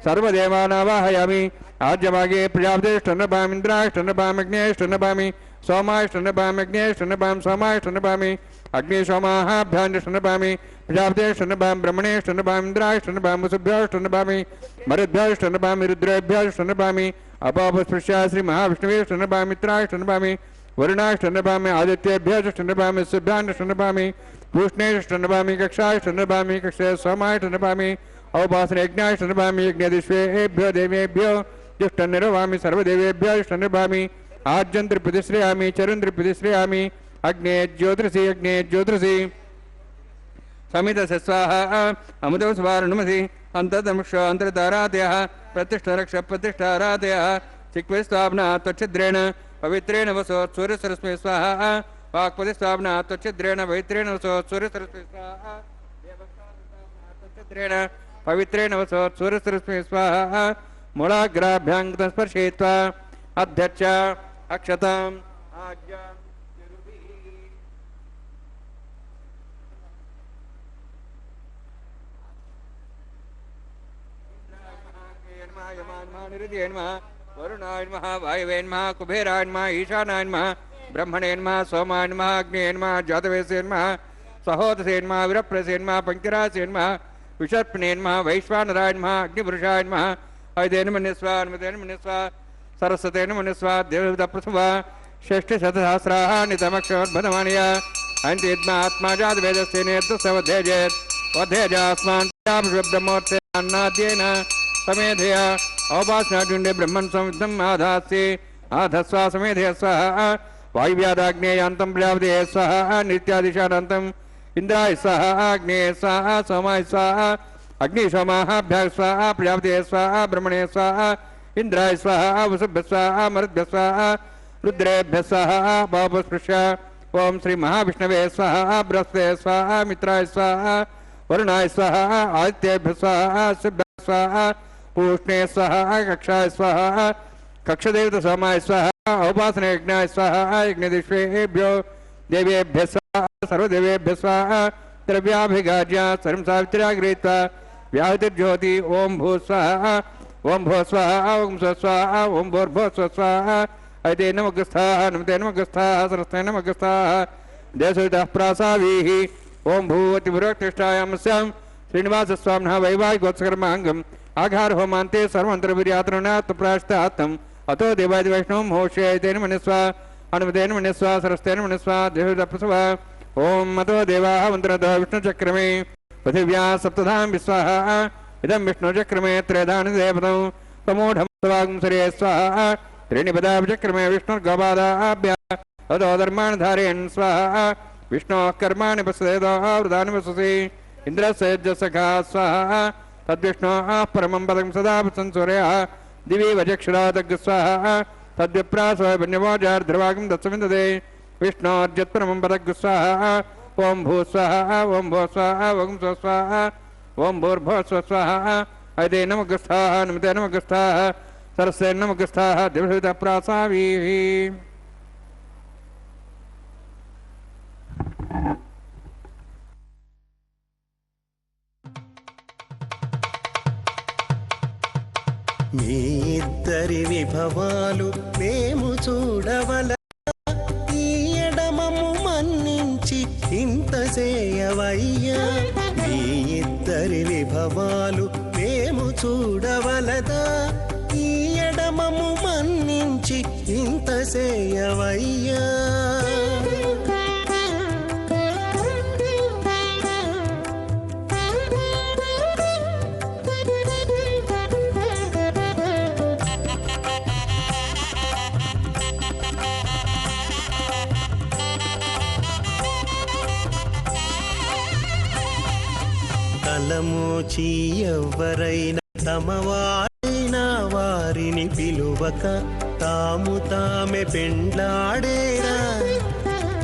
सर्वदेवानावाहयामि आज्यभागे प्रजापतिष्ठन्नभामि इन्द्राष्टन्नभामि अग्नेष्टन्नभामि सोमाष्टन्नभामि अग्नेष्टन्नभामि सोमाष्टन्नभामि अग्निसोमाहाभ्यान्ष्टन्नभामि प्रजापतिष्ठन्नभामि ब्रह्मणेष्टन्नभामि इन्द्राष्टन्नभामि वसुभ्योष्टन्नभामि मरुद्भ्योष्टन्नभामि रुद्रेभ्योष्टन्नभामि अपापस्पृश्य श्री महाविष्णुवेष्टन्नभामि मित्राष्टन्नभामि वरुणाष्टन्नभामि आदित्येभ्योष्टन्नभामि सुभ्याष्टन्नभामि पूष्णेष्टन्नभामि कक्षाष्टन्नभामि कक्षे सोमाष्टन्नभामि औपासने यज्ञाष्टन्नभामि यज्ञदिष्वेभ्यो देवेभ्यो जुष्टन्निर्वामि सर्वदेवेभ्योष्टन्नभामि आज्यं त्रिप्रतिश्रयामि चरुं त्रिप्रतिश्रयामि अग्ने ज्योतिषि समितस्य स्वाहा अमृतो स्वारणमसि अन्तर्दंश अन्तर्तारातयः प्रतिष्ठरक्ष प्रतिष्ठारातयः चिक्विस्तापना त्वच्छिद्रेण पवित्रेण वसो सूर्यसरस्मै स्वाहा वाक्पतिस्तापना त्वच्छिद्रेण पवित्रेण वसो सूर्यसरस्मै स्वाहा त्वच्छिद्रेण पवित्रेण वसो सूर्यसरस्मै स्वाहा मूलाग्राभ्यां स्पर्शयित्वा अध्यक्ष अक्षताम् आज्ञा वरुणाय नमः वायवे नमः कुबेराय नमः ईशानाय नमः ब्रह्मणे नमः सोमाय नमः अग्ने नमः जातवेसे नमः सहोदसे नमः विरप्रसे नमः पंकरासे नमः विषर्पणे नमः वैश्वानराय नमः अग्निपुरुषाय नमः अयदेन मन्यस्वा अनुमतेन मन्यस्वा सरस्वतेन मन्यस्वा देवदप्रसवा षष्ठशतसहस्राणि तमक्षोद्भदमानय अन्त्येद्मा आत्मा जातवेदस्य नेतृसवध्येजेत् वध्येजास्मान् ब्रह्मोत्तेनाद्येन समेधय औपासनाजुंडे ब्रह्मन् संविद्धम् आधास्ये आधस्वा समेधय स्वाहा वायुव्यादाग्नेयान्तं प्रजापते स्वाहा नित्यादिशानान्तम् इंद्राय स्वाहा अग्नेय स्वाहा सोमाय स्वाहा अग्निशोमाभ्याः स्वाहा प्रजापते स्वाहा ब्रह्मणे स्वाहा इंद्राय स्वाहा वसुभ्यः स्वाहा मरुद्भ्यः स्वाहा रुद्रेभ्यः स्वाहा पापस्पृश्य ओम श्री महाविष्णवे स्वाहा बृहस्पते स्वाहा मित्राय स्वाहा वरुणाय स्वाहा आदित्येभ्यः स्वाहा शुभ्यः स्वाहा पूष्णे स्वाहा कक्षाय स्वाहा कक्षदेवता सोमाय स्वाहा औपासने यज्ञाय स्वाहा यज्ञदिष्वेभ्यो देवेभ्यः स्वाहा सर्वदेवेभ्यः स्वाहा द्रव्याभिगाज्य सर्वं सावित्र्या गृहीत्वा व्याहृतिर्ज्योति ओम भू स्वाहा ओम भो स्वाहा ओम स्वाहा ओम भूर्भुवः स्वाहा ऐते नमगस्थाः नमते नमगस्थाः सरस्ते नमगस्थाः देशविदः प्रासावीः ओम भूवतिभुरक्तिष्ठायामस्यां श्रीनिवासस्वामिनः वैवाहिकोत्सकर्माङ्गम् आघार होमांते सर्वंतरवीर्यात्मनात् प्रायश्चित्तम् अतो देवादि वैष्णवं होष्येतेन मन्यस्वा अनुमतेन मन्यस्वा सरस्तेन मन्यस्वा देवदप्रसवा ओम अतो देवाः मन्त्रतः विष्णुचक्रमे पृथिव्याः सप्तधां विस्वाहा इदं विष्णुचक्रमे त्रयधानि देवतौ तमोढमस्वागं सरे स्वाहा त्रीणि पदाभिचक्रमे विष्णुर्गवादाभ्यः अतो धर्माणि धारयन् स्वाहा विष्णोः कर्माणि पश्येदः वृदानि वससि इन्द्रस्य यज्ञसखा स्वाहा तद्विष्णोः परमं पदं सदा संसूर्यः दिवि वजक्षरादग् स्वाहा तद्विप्रासो वन्यवाजार्ध्रवागं दत्सविन्दते विष्णोर्जत्परमं पदग् स्वाहा ओम भू स्वाहा ओम भो स्वाहा ओम स्व स्वाहा ओम भूर्भुवः स्व स्वाहा ऐते नमगस्थाः नमते नमगस्थाः सरस्ते नमगस्थाः दिवसविदः प्रासावीः మీ ఇద్దరి విభవాలు మేము చూడవల ఈ ఎడమము మన్నించి ఇంత చేయవయ్యా మీ ఇద్దరి విభవాలు మేము చూడవలదా ఈ ఎడమము మన్నించి ఇంత చేయవయ్యా తలమోచి ఎవ్వరైనా తమవారైన వారిని పిలువక తాము తామె పెండ్లాడేరా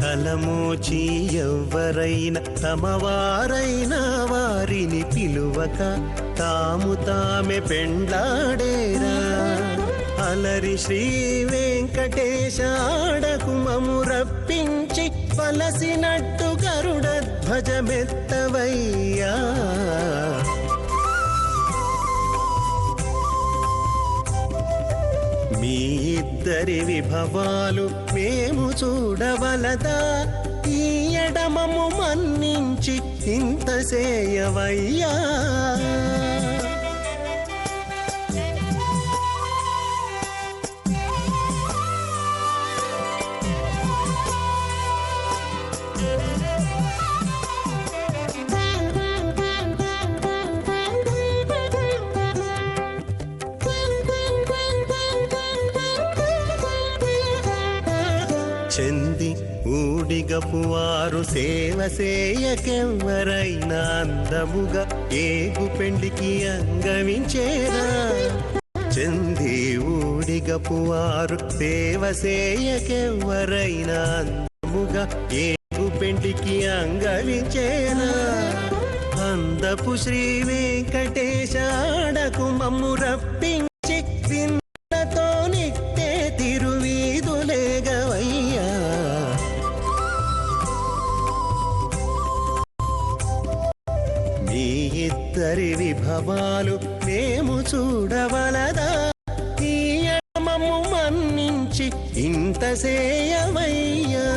తలమోచి ఎవ్వరైనా తమవారైన వారిని పిలువక తాము తామె పెండ్లాడేరా అలరి శ్రీ వెంకటేశ ఆడకు మము రప్పించి పలసినట్టు గరుడ ధ్వజమెత్తవయ్యా మీ ఇద్దరి విభవాలు మేము చూడవలదా ఈ ఎడమము మన్నించి ఇంత చేయవయ్యా చెంది ఊడిగపు వారు సేవ సేయకెవ్వరైనా అందముగా ఏగు పెండికి అంగవించేరా చెంది ఊడిగపు వారు సేవ సేయకెవ్వరైనా అందముగా ఏగు పెండికి అంగవించేరా అందపు శ్రీ వెంకటేశ ఆడకు మమ్ము రప్పించి విందతో నిట్టే తిరువీధులేగవయ్యా మీ ఇద్దరి విభవాలు మేము చూడవలదా ఈ ఎడమము మన్నించి ఇంత సేయవయ్యా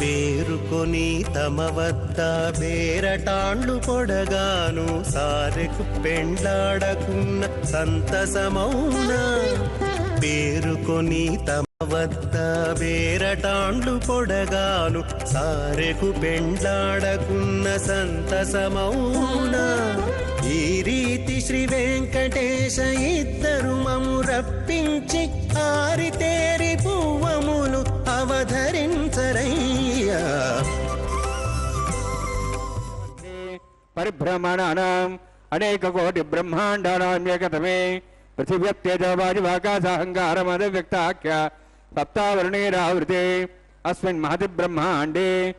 పేరుకొని తమ వద్ద బేరటాండ్లు పొడగాను సారెకు పెండ్లాడకున్న సంతసమౌనా పేరుకొని తమ వద్ద బేరటాండ్లు పొడగాను సారెకు పెండ్లాడకున్న సంతసమౌనా ఈ రీతి శ్రీ వెంకటేశ ఇద్దరు మము రప్పించి ఆరితేరి పువ్వములు అవధరించరయ్యా పరిభ్రమణానాం అనేక కోటి బ్రహ్మాండానాం ఏకతమే పృథివ్యప్తేజవాయువాకాశాహంకారమద వ్యక్తాఖ్య సప్తావరణేరావృతే అస్మిన్ మహతి బ్రహ్మాండే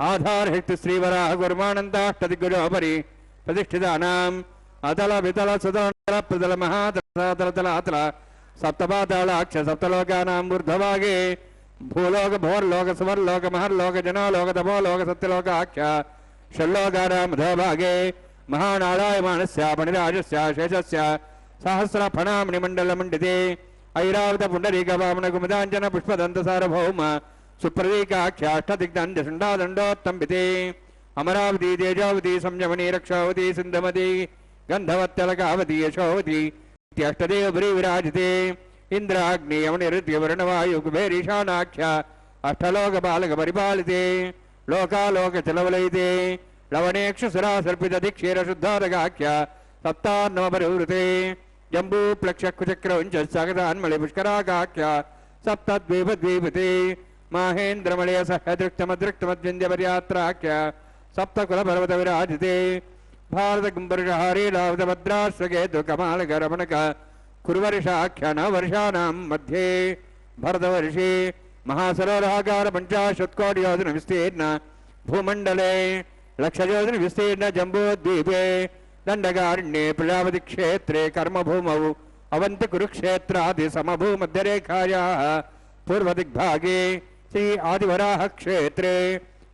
ఆధారహిత శ్రీవరాహ గుర్మానందాష్టదిగ్గజోపరి ప్రతిష్ఠితానాం అతల వితల సుతల ప్రతల మహాతల అతల సప్తపాతాళాక్ష సప్తలోకానాం ఊర్ధ్వభాగే భూలోక భోర్లోక సువర్లోక మహర్లోక జనాలోక తపోలోక సత్యలోకాఖ్య షల్లోకానాం అధోభాగే మహానారాయమానస్య పణిరాజస్య శేషస్య సహస్ర ఫణామణి మండలమండితే ఐరావత పుండరీక వామన కుముదాంజన పుష్పదంత సార్వభౌమ సుప్రదీకాఖ్యాష్టదిగ్దండ శుండాదండోత్తంబితే అమరావతి తేజావతి సంయమని రక్షావతి సింధమతి గంధవత్తలకావతి యశోవతి ఇత్యష్టదేవపురి విరాజితే ఇంద్రాగ్ని యమనిరుద్య వరుణవాయు కుబేరీశానాఖ్య అష్టలోక బాలక పరిపాలితే లోకాలోక చలవలైతే లవణేక్షుసురా సర్పిత దిక్షీర శుద్ధారగాఖ్య సప్తాన్నవపరివృతే జంబూ ప్లక్షకుచక్రవంచ సగతాన్మళి పుష్కరాకాఖ్య సప్తద్వీపద్వీపతే మాహేంద్రమళయ సహదృక్తమదృక్తమద్వింద్యపర్యాత్రాఖ్య సప్తకులపర్వత విరాజితే భారత కుంభర్షహారీ లావత భద్రాశ్వకేతు కమాలక రమణక కురువర్షాఖ్య నవర్షానాం మధ్యే భరతవర్షే మహాసరోవరాకార పంచాశత్కోటి యోజన విస్తీర్ణ భూమండలే లక్షయోజన విస్తీర్ణ జంబూద్వీపే దండకారణ్యే ప్రజాపతి క్షేత్రే కర్మభూమౌ అవంతి కురుక్షేత్రాది సమభూమధ్యరేఖాయాः पूर्वदिग्भागे श्री आदिवराह क्षेत्रे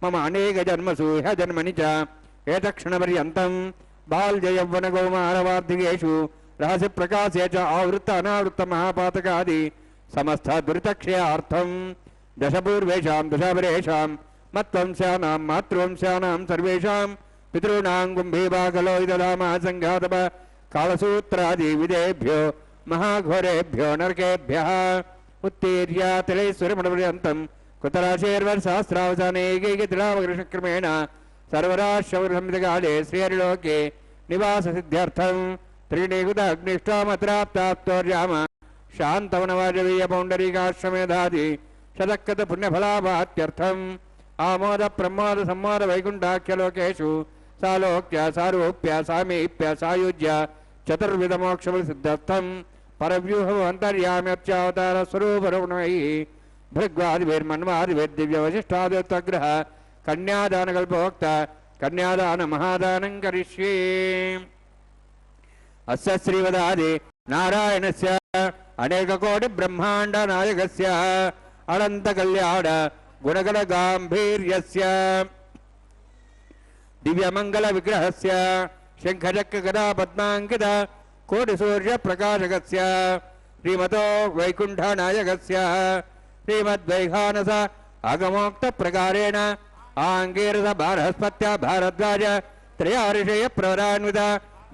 मम अनेक जन्मसु ह्य जन्मनि च एतक्षणपर्यन्तं बाल्ययौवनकौमारवार्धिकेषु रहस्य प्रकाशे च आवृत्त अनावृत्त महापातकादि समस्त दुरितक्षयार्थं दशपूर्वेषां दशापरेषां मत्वंशानां मातृवंशानां सर्वेषां पितॄणां कुम्भीभागलोहितधामा सङ्घातप कालसूत्रादि विदेभ्यो महाघोरेभ्यो नरकेभ्यः उत्तीर्य तिलेश्वरमणपर्यन्तं कुतराशेर्वर्षसहस्रावसाने एकैकतिलावकृषक्रमेण सर्वराशौरसंहितकाले श्रीहरिलोके निवाससिद्ध्यर्थं त्रीणीकृताग्निष्ठामत्राप्ताप्तोर्याम शान्तवनवाजवीय पौण्डरीकाश्रमेधादि शतकृत पुण्यफलाभात्यर्थम् आमोद प्रमोद सम्मोद वैकुण्ठाख्यलोकेषु सालोक्य सारूप्य सामीप्य सायुज्य चतुर्विधमोक्षफलसिद्ध्यर्थं परव्यूहम् अन्तर्याम्यत्यावतार स्वरूपरुग्णैः भृग्वादिभिर्मन्वादिभिर्दिव्यवशिष्टादित्वग्रह कन्यादानकल्पोक्त कन्यादान महादानं करिष्ये। अस्य श्रीवदादि नारायणस्य अनेककोटि ब्रह्माण्ड नायकस्य अनंत कल्याण गुणगण गांभीर्यस्य दिव्यमंगल विग्रहस्य शंखचक्र गदा पद्मांकित कोटि सूर्य प्रकाशकस्य श्रीमतो वैकुंठ नायकस्य श्रीमद्वैखानस आगमोक्त प्रकारेण आंगीरस भारस्पत्य भारद्वाज त्रयाऋषय प्रवरान्वित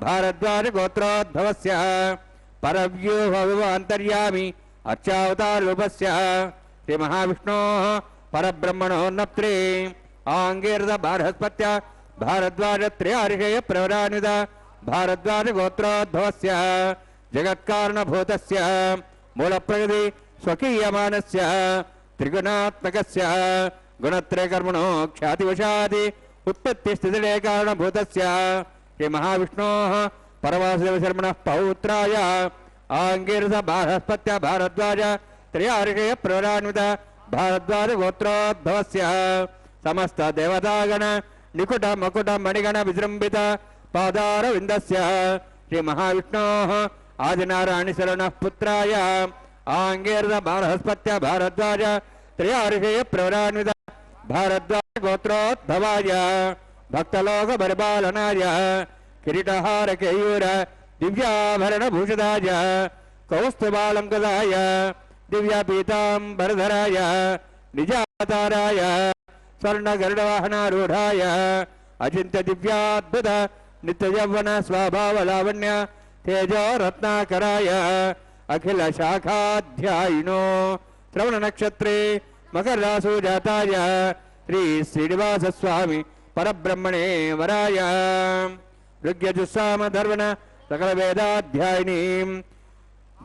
भारद्वाज गोत्रोद्भवस्य परव्यूहविवान्तर्यामि अर्चावतारूपस्य श्री महाविष्णोः परब्रह्मणोन्नप्त्रे आंगीरस भारस्पत्य भारद्वाज त्रयाऋषय प्रवरान्वित भारद्वाज गोत्रोद्भवस्य जगत्कारणभूतस्य मूलप्रकृति स्वकीयमानस्य त्रिगुणात्मकस्य गुणत्रयकर्मणो ख्यातिवशादि उत्पत्तिस्थितिलय कारणभूतस्य श्री महाविष्णोः परवासुदेवशर्मणः पौत्राय आंगीरस भारस्पत्य भारद्वाज त्रयाऋषय प्रवरान्वित भारद्वाज गोत्रोद्भवस्य समस्त देवतागण निकुट मकुट मणिगण विजृंभित पादारविन्दस्य श्री महाविष्णोः आदिनारायणशरणः पुत्राय आंगीरस भारस्पत्य भारद्वाज त्रयाऋषय प्रवरान्वित भारद्वाज गोत्रोद्भवाय भक्तलोक परिपालनाय किरीटहार केयूर दिव्याभरण भूषिताय कौस्तुभालंकृताय दिव्यापीतांबरधराय निजावताराय स्वर्ण गरुडवाहनारूढ़ाय अचिंत्य दिव्याद्भुत नित्य यौवन स्वभाव लावण्य तेजो रत्नाकराय अखिल शाखाध्यायिनो श्रवण नक्षत्रे मकर रासु जाताय श्री श्रीनिवास स्वामी परब्रह्मणे वराय ऋग्यजुस्साम धर्वण सकल वेदाध्यायिनी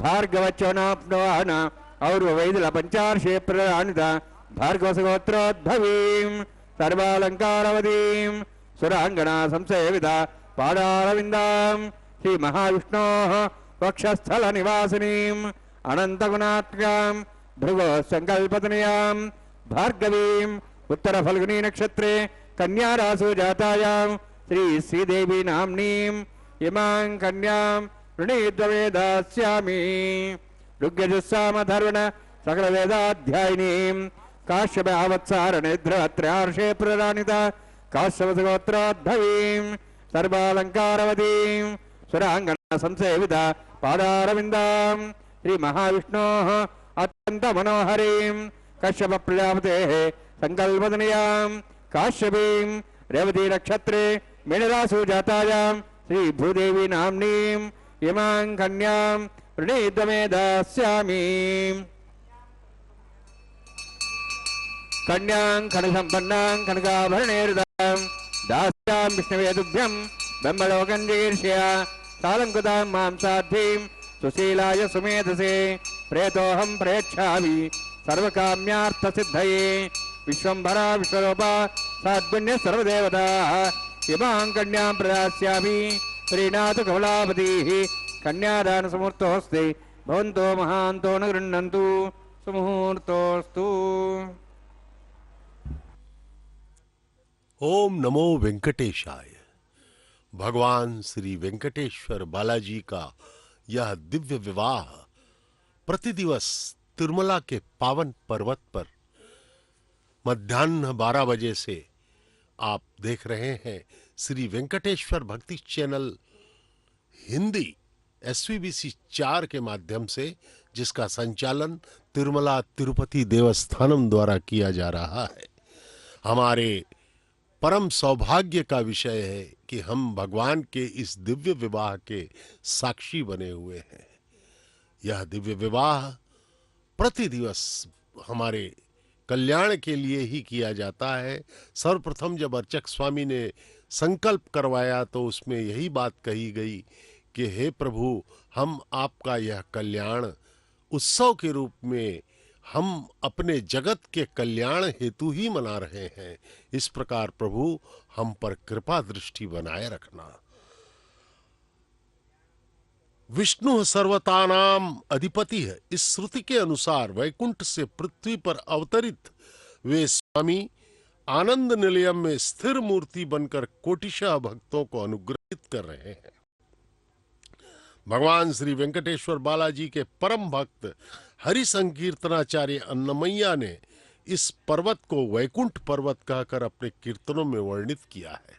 भार्गवचनाप्नवान और वैदिल पंचार्षे प्रणानित भार्गवसगोत्रोद्भवीं सर्वालंकारवतीं सुरांगना संसेविता पादारविन्दां श्री महाविष्णोः वक्षस्थल निवासिनीं अनंतगुणात्मकां भृगो संकल्पतनयां भार्गवीं उत्तर फल्गुनी नक्षत्रे कन्या रासु जातायां श्री श्रीदेवी नाम्नीं इमां कन्यां ऋणीद्ववेदास्यामि ऋग्यजुस्साम धर्वण सकल वेदाध्यायिनीं काश्यप आवत्सारणिद्रत्रयार्षे प्रराणित काश्यपसगोत्रोद्भवीं सर्वालंकारवतीं सुरांगना संसेविता पादारविन्दां श्री महाविष्णोः अत्यंत मनोहरीं कश्यप प्रजापतेः संकल्पतनयां काश्यपीं रेवती नक्षत्रे मीनरासु जातायां श्री भूदेवी नाम्नीं इमां कन्यां ऋणीद्वमेधास्यामि कन्यां खड्गसम्पन्नां खड्गाभरणैर्दां दास्यां विष्णवे तुभ्यं ब्रह्मलोकं जिगीर्ष्य सालङ्कृतां मां साध्वीं सुशीलाय सुमेधसे प्रेतोऽहं प्रेक्षामि सर्वकाम्यार्थसिद्धये विश्वम्भरा विश्वरूपा साद्गुण्य सर्वदेवताः इमां कन्यां प्रदास्यामि प्रीणातु कमलापतिः कन्यादानसमुहूर्तोऽस्ति भवन्तो महान्तो न गृह्णन्तु सुमुहूर्तोऽस्तु। ओम नमो वेंकटेशाय। भगवान श्री वेंकटेश्वर बालाजी का यह दिव्य विवाह प्रतिदिवस तिरुमला के पावन पर्वत पर मध्याह्न 12 बजे से आप देख रहे हैं श्री वेंकटेश्वर भक्ति चैनल हिंदी SVBC 4 के माध्यम से, जिसका संचालन तिरुमला तिरुपति देवस्थानम द्वारा किया जा रहा है। हमारे परम सौभाग्य का विषय है कि हम भगवान के इस दिव्य विवाह के साक्षी बने हुए हैं। यह दिव्य विवाह प्रति दिवस हमारे कल्याण के लिए ही किया जाता है। सर्वप्रथम जब अर्चक स्वामी ने संकल्प करवाया तो उसमें यही बात कही गई कि हे प्रभु, हम आपका यह कल्याण उत्सव के रूप में हम अपने जगत के कल्याण हेतु ही मना रहे हैं। इस प्रकार प्रभु हम पर कृपा दृष्टि बनाए रखना। विष्णु सर्वतानाम अधिपति है। इस श्रुति के अनुसार वैकुंठ से पृथ्वी पर अवतरित वे स्वामी आनंद निलयम में स्थिर मूर्ति बनकर कोटिशः भक्तों को अनुग्रहित कर रहे हैं। भगवान श्री वेंकटेश्वर बालाजी के परम भक्त हरि संकीर्तनाचार्य अन्नमैया ने इस पर्वत को वैकुंठ पर्वत कहकर अपने कीर्तनों में वर्णित किया है।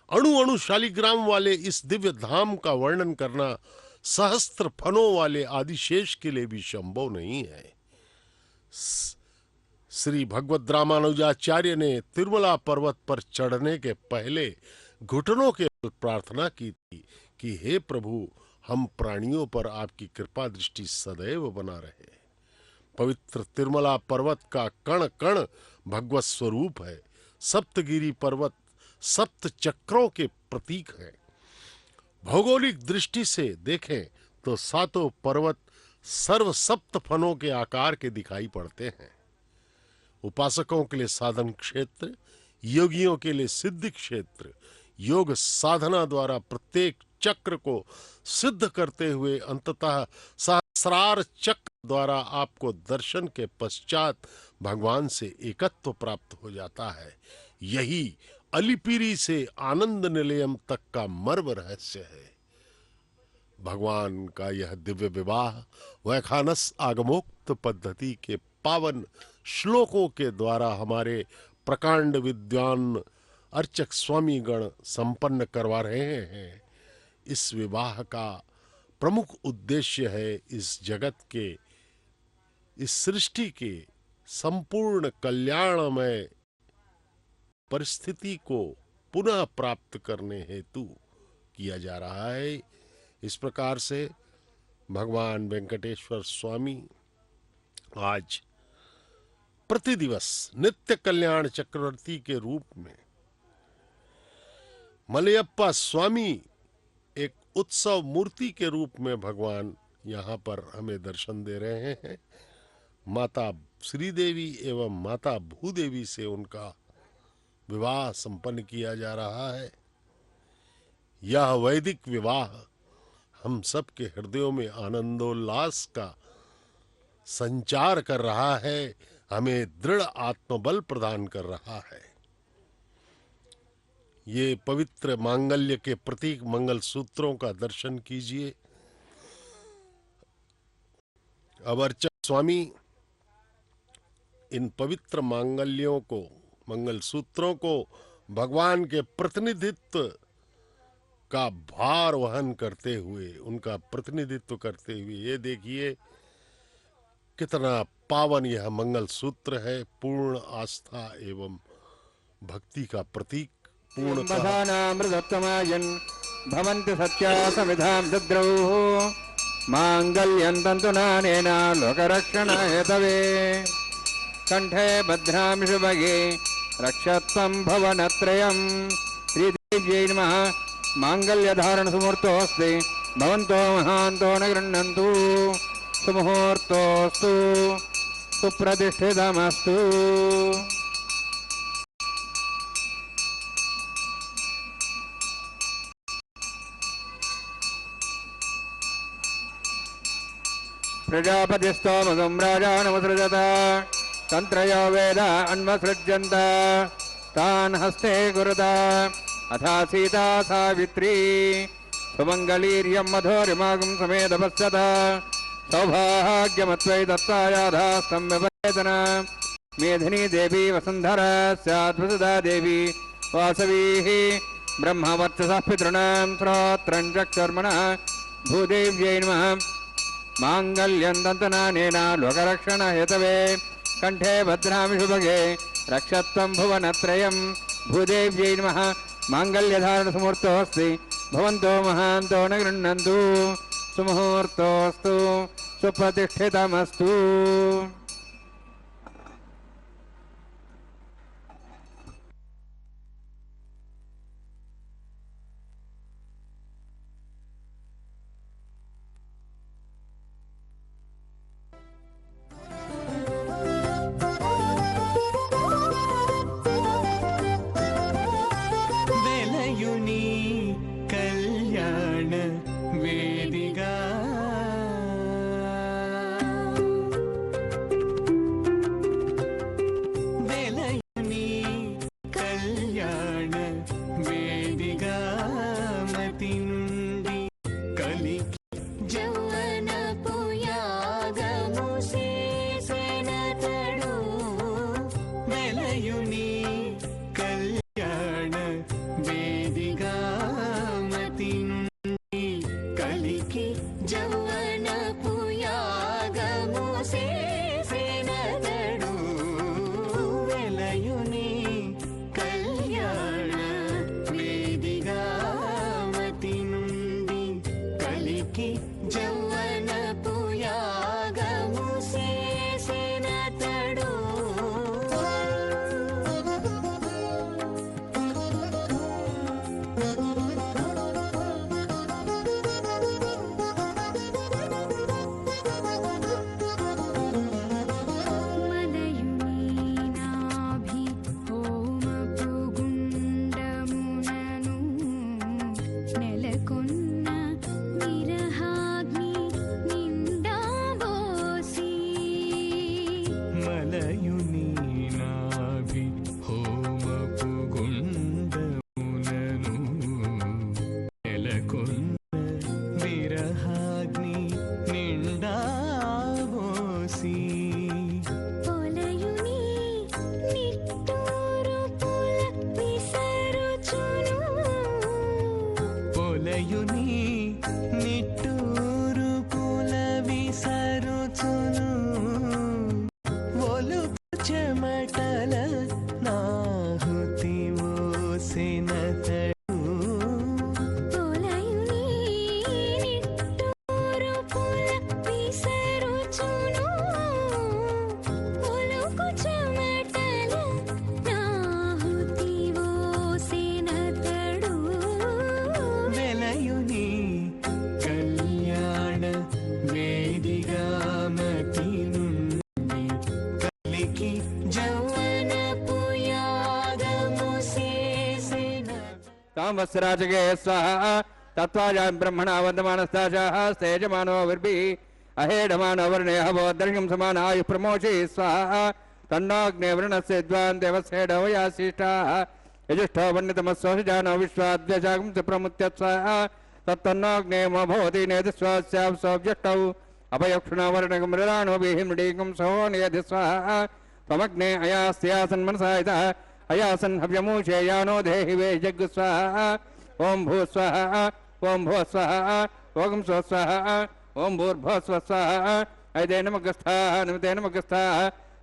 अणु अणु शालिग्राम वाले इस दिव्य धाम का वर्णन करना सहस्त्र फनों वाले आदिशेष के लिए भी संभव नहीं है। श्री भगवद रामानुजाचार्य ने तिरुमला पर्वत पर चढ़ने के पहले घुटनों के बल प्रार्थना की थी कि हे प्रभु, हम प्राणियों पर आपकी कृपा दृष्टि सदैव बना रहे। पवित्र तिरुमला पर्वत का कण कण भगवत स्वरूप है। सप्तगिरी पर्वत सप्त चक्रों के प्रतीक है। भौगोलिक दृष्टि से देखें तो सातों पर्वत सर्व सप्त फनों के आकार के दिखाई पड़ते हैं। उपासकों के लिए साधन क्षेत्र, योगियों के लिए सिद्धि क्षेत्र, योग साधना द्वारा प्रत्येक चक्र को सिद्ध करते हुए अंततः सहस्रार चक्र द्वारा आपको दर्शन के पश्चात भगवान से एकत्व प्राप्त हो जाता है। यही अलिपिरी से आनंद निलयम तक का मर्म रहस्य है। भगवान का यह दिव्य विवाह वैखानस आगमोक्त पद्धति के पावन श्लोकों के द्वारा हमारे प्रकांड विद्वान अर्चक स्वामी गण संपन्न करवा रहे हैं। इस विवाह का प्रमुख उद्देश्य है इस जगत के, इस सृष्टि के संपूर्ण कल्याणमय परिस्थिति को पुनः प्राप्त करने हेतु किया जा रहा है। इस प्रकार से भगवान वेंकटेश्वर स्वामी आज प्रतिदिवस नित्य कल्याण चक्रवर्ती के रूप में, मलयप्पा स्वामी एक उत्सव मूर्ति के रूप में भगवान यहाँ पर हमें दर्शन दे रहे हैं। माता श्रीदेवी एवं माता भूदेवी से उनका विवाह संपन्न किया जा रहा है। यह वैदिक विवाह हम सब के हृदयों में आनंदोल्लास का संचार कर रहा है, हमें दृढ़ आत्मबल प्रदान कर रहा है। ये पवित्र मांगल्य के प्रतीक मंगल सूत्रों का दर्शन कीजिए। अब अर्चक स्वामी इन पवित्र मांगल्यों को, मंगल सूत्रों को भगवान के प्रतिनिधित्व का भार वहन करते हुए, उनका प्रतिनिधित्व करते हुए, ये देखिए कितना पावन यह मंगल सूत्र है। पूर्ण आस्था एवं भक्ति का प्रतीक। पूर्णमृतमायन् भवन्ति सत्या समिधां दद्रौः माङ्गल्यं तन्तुनानेन लोकरक्षणाय कंठे भद्रामि शुभगे रक्षत्वं भवनत्रयं। श्रीदेव्यै नमः। माङ्गल्यधारण सुमुहूर्तोऽस्ति भवन्तो महान्तो न गृह्णन्तु। सुमुहूर्तोऽस्तु सुप्रतिष्ठितमस्तु। प्रजापतिस्तोमगं राजानमुसृजत तन्त्रयो वेद अन्वसृज्यन्त तान् हस्ते कुरुत अथा सीता सावित्री सुमङ्गलीर्यं मधुरिमागं समेत पश्यत सौभाग्यमत्वै दत्तायाधास्तं व्यवेदन मेधिनी देवी वसुन्धरा स्याद्वसुधा देवी वासवीः ब्रह्मवर्चसः पितॄणां श्रोत्रं चक्षुर्मनः भूदेव्यै नमः माङ्गल्यं दन्तनानेन लोकरक्षणहेतवे कंठे भद्रामि शुभगे रक्षत्वं भुवनत्रयं भूदेव्यै नमः माङ्गल्यधारणसमुहूर्तोऽस्ति भवन्तो महान्तो न गृह्णन्तु सुमुहूर्तोऽस्तु सुप्रतिष्ठितमस्तु। संवत्सराजगे स्वाहा तत्वाजां ब्रह्मणा वन्दमानस्ताशाः स्तेजमानो विर्भिः अहेडमानो वर्णे हवो दर्शं समानायुः प्रमोषि स्वाहा तन्नोऽग्ने वरुणस्य विद्वान् देवस्येडो यासिष्ठाः यजुष्ठो वन्नितमस्वजानो विश्वाद्व्यजागं च प्रमुत्य स्वाहा तत्तन्नोऽग्ने मो भवति नेदस्वास्यां सौव्यष्टौ अपयक्षुणो वर्णगमृदानो बिहिमृडीकं सोऽनियधि स्वाहा त्वमग्ने अयास्यासन् मनसा इतः अयासन् हव्यमूषे यानो देहि वे जग् स्वाहा ओं भू स्वाहा ओं भो स्वाहा ओं स्व स्वाहा ओं भूर्भुवः स्वः स्वाहा ऐदे नमगस्थाः नमते नमगस्थाः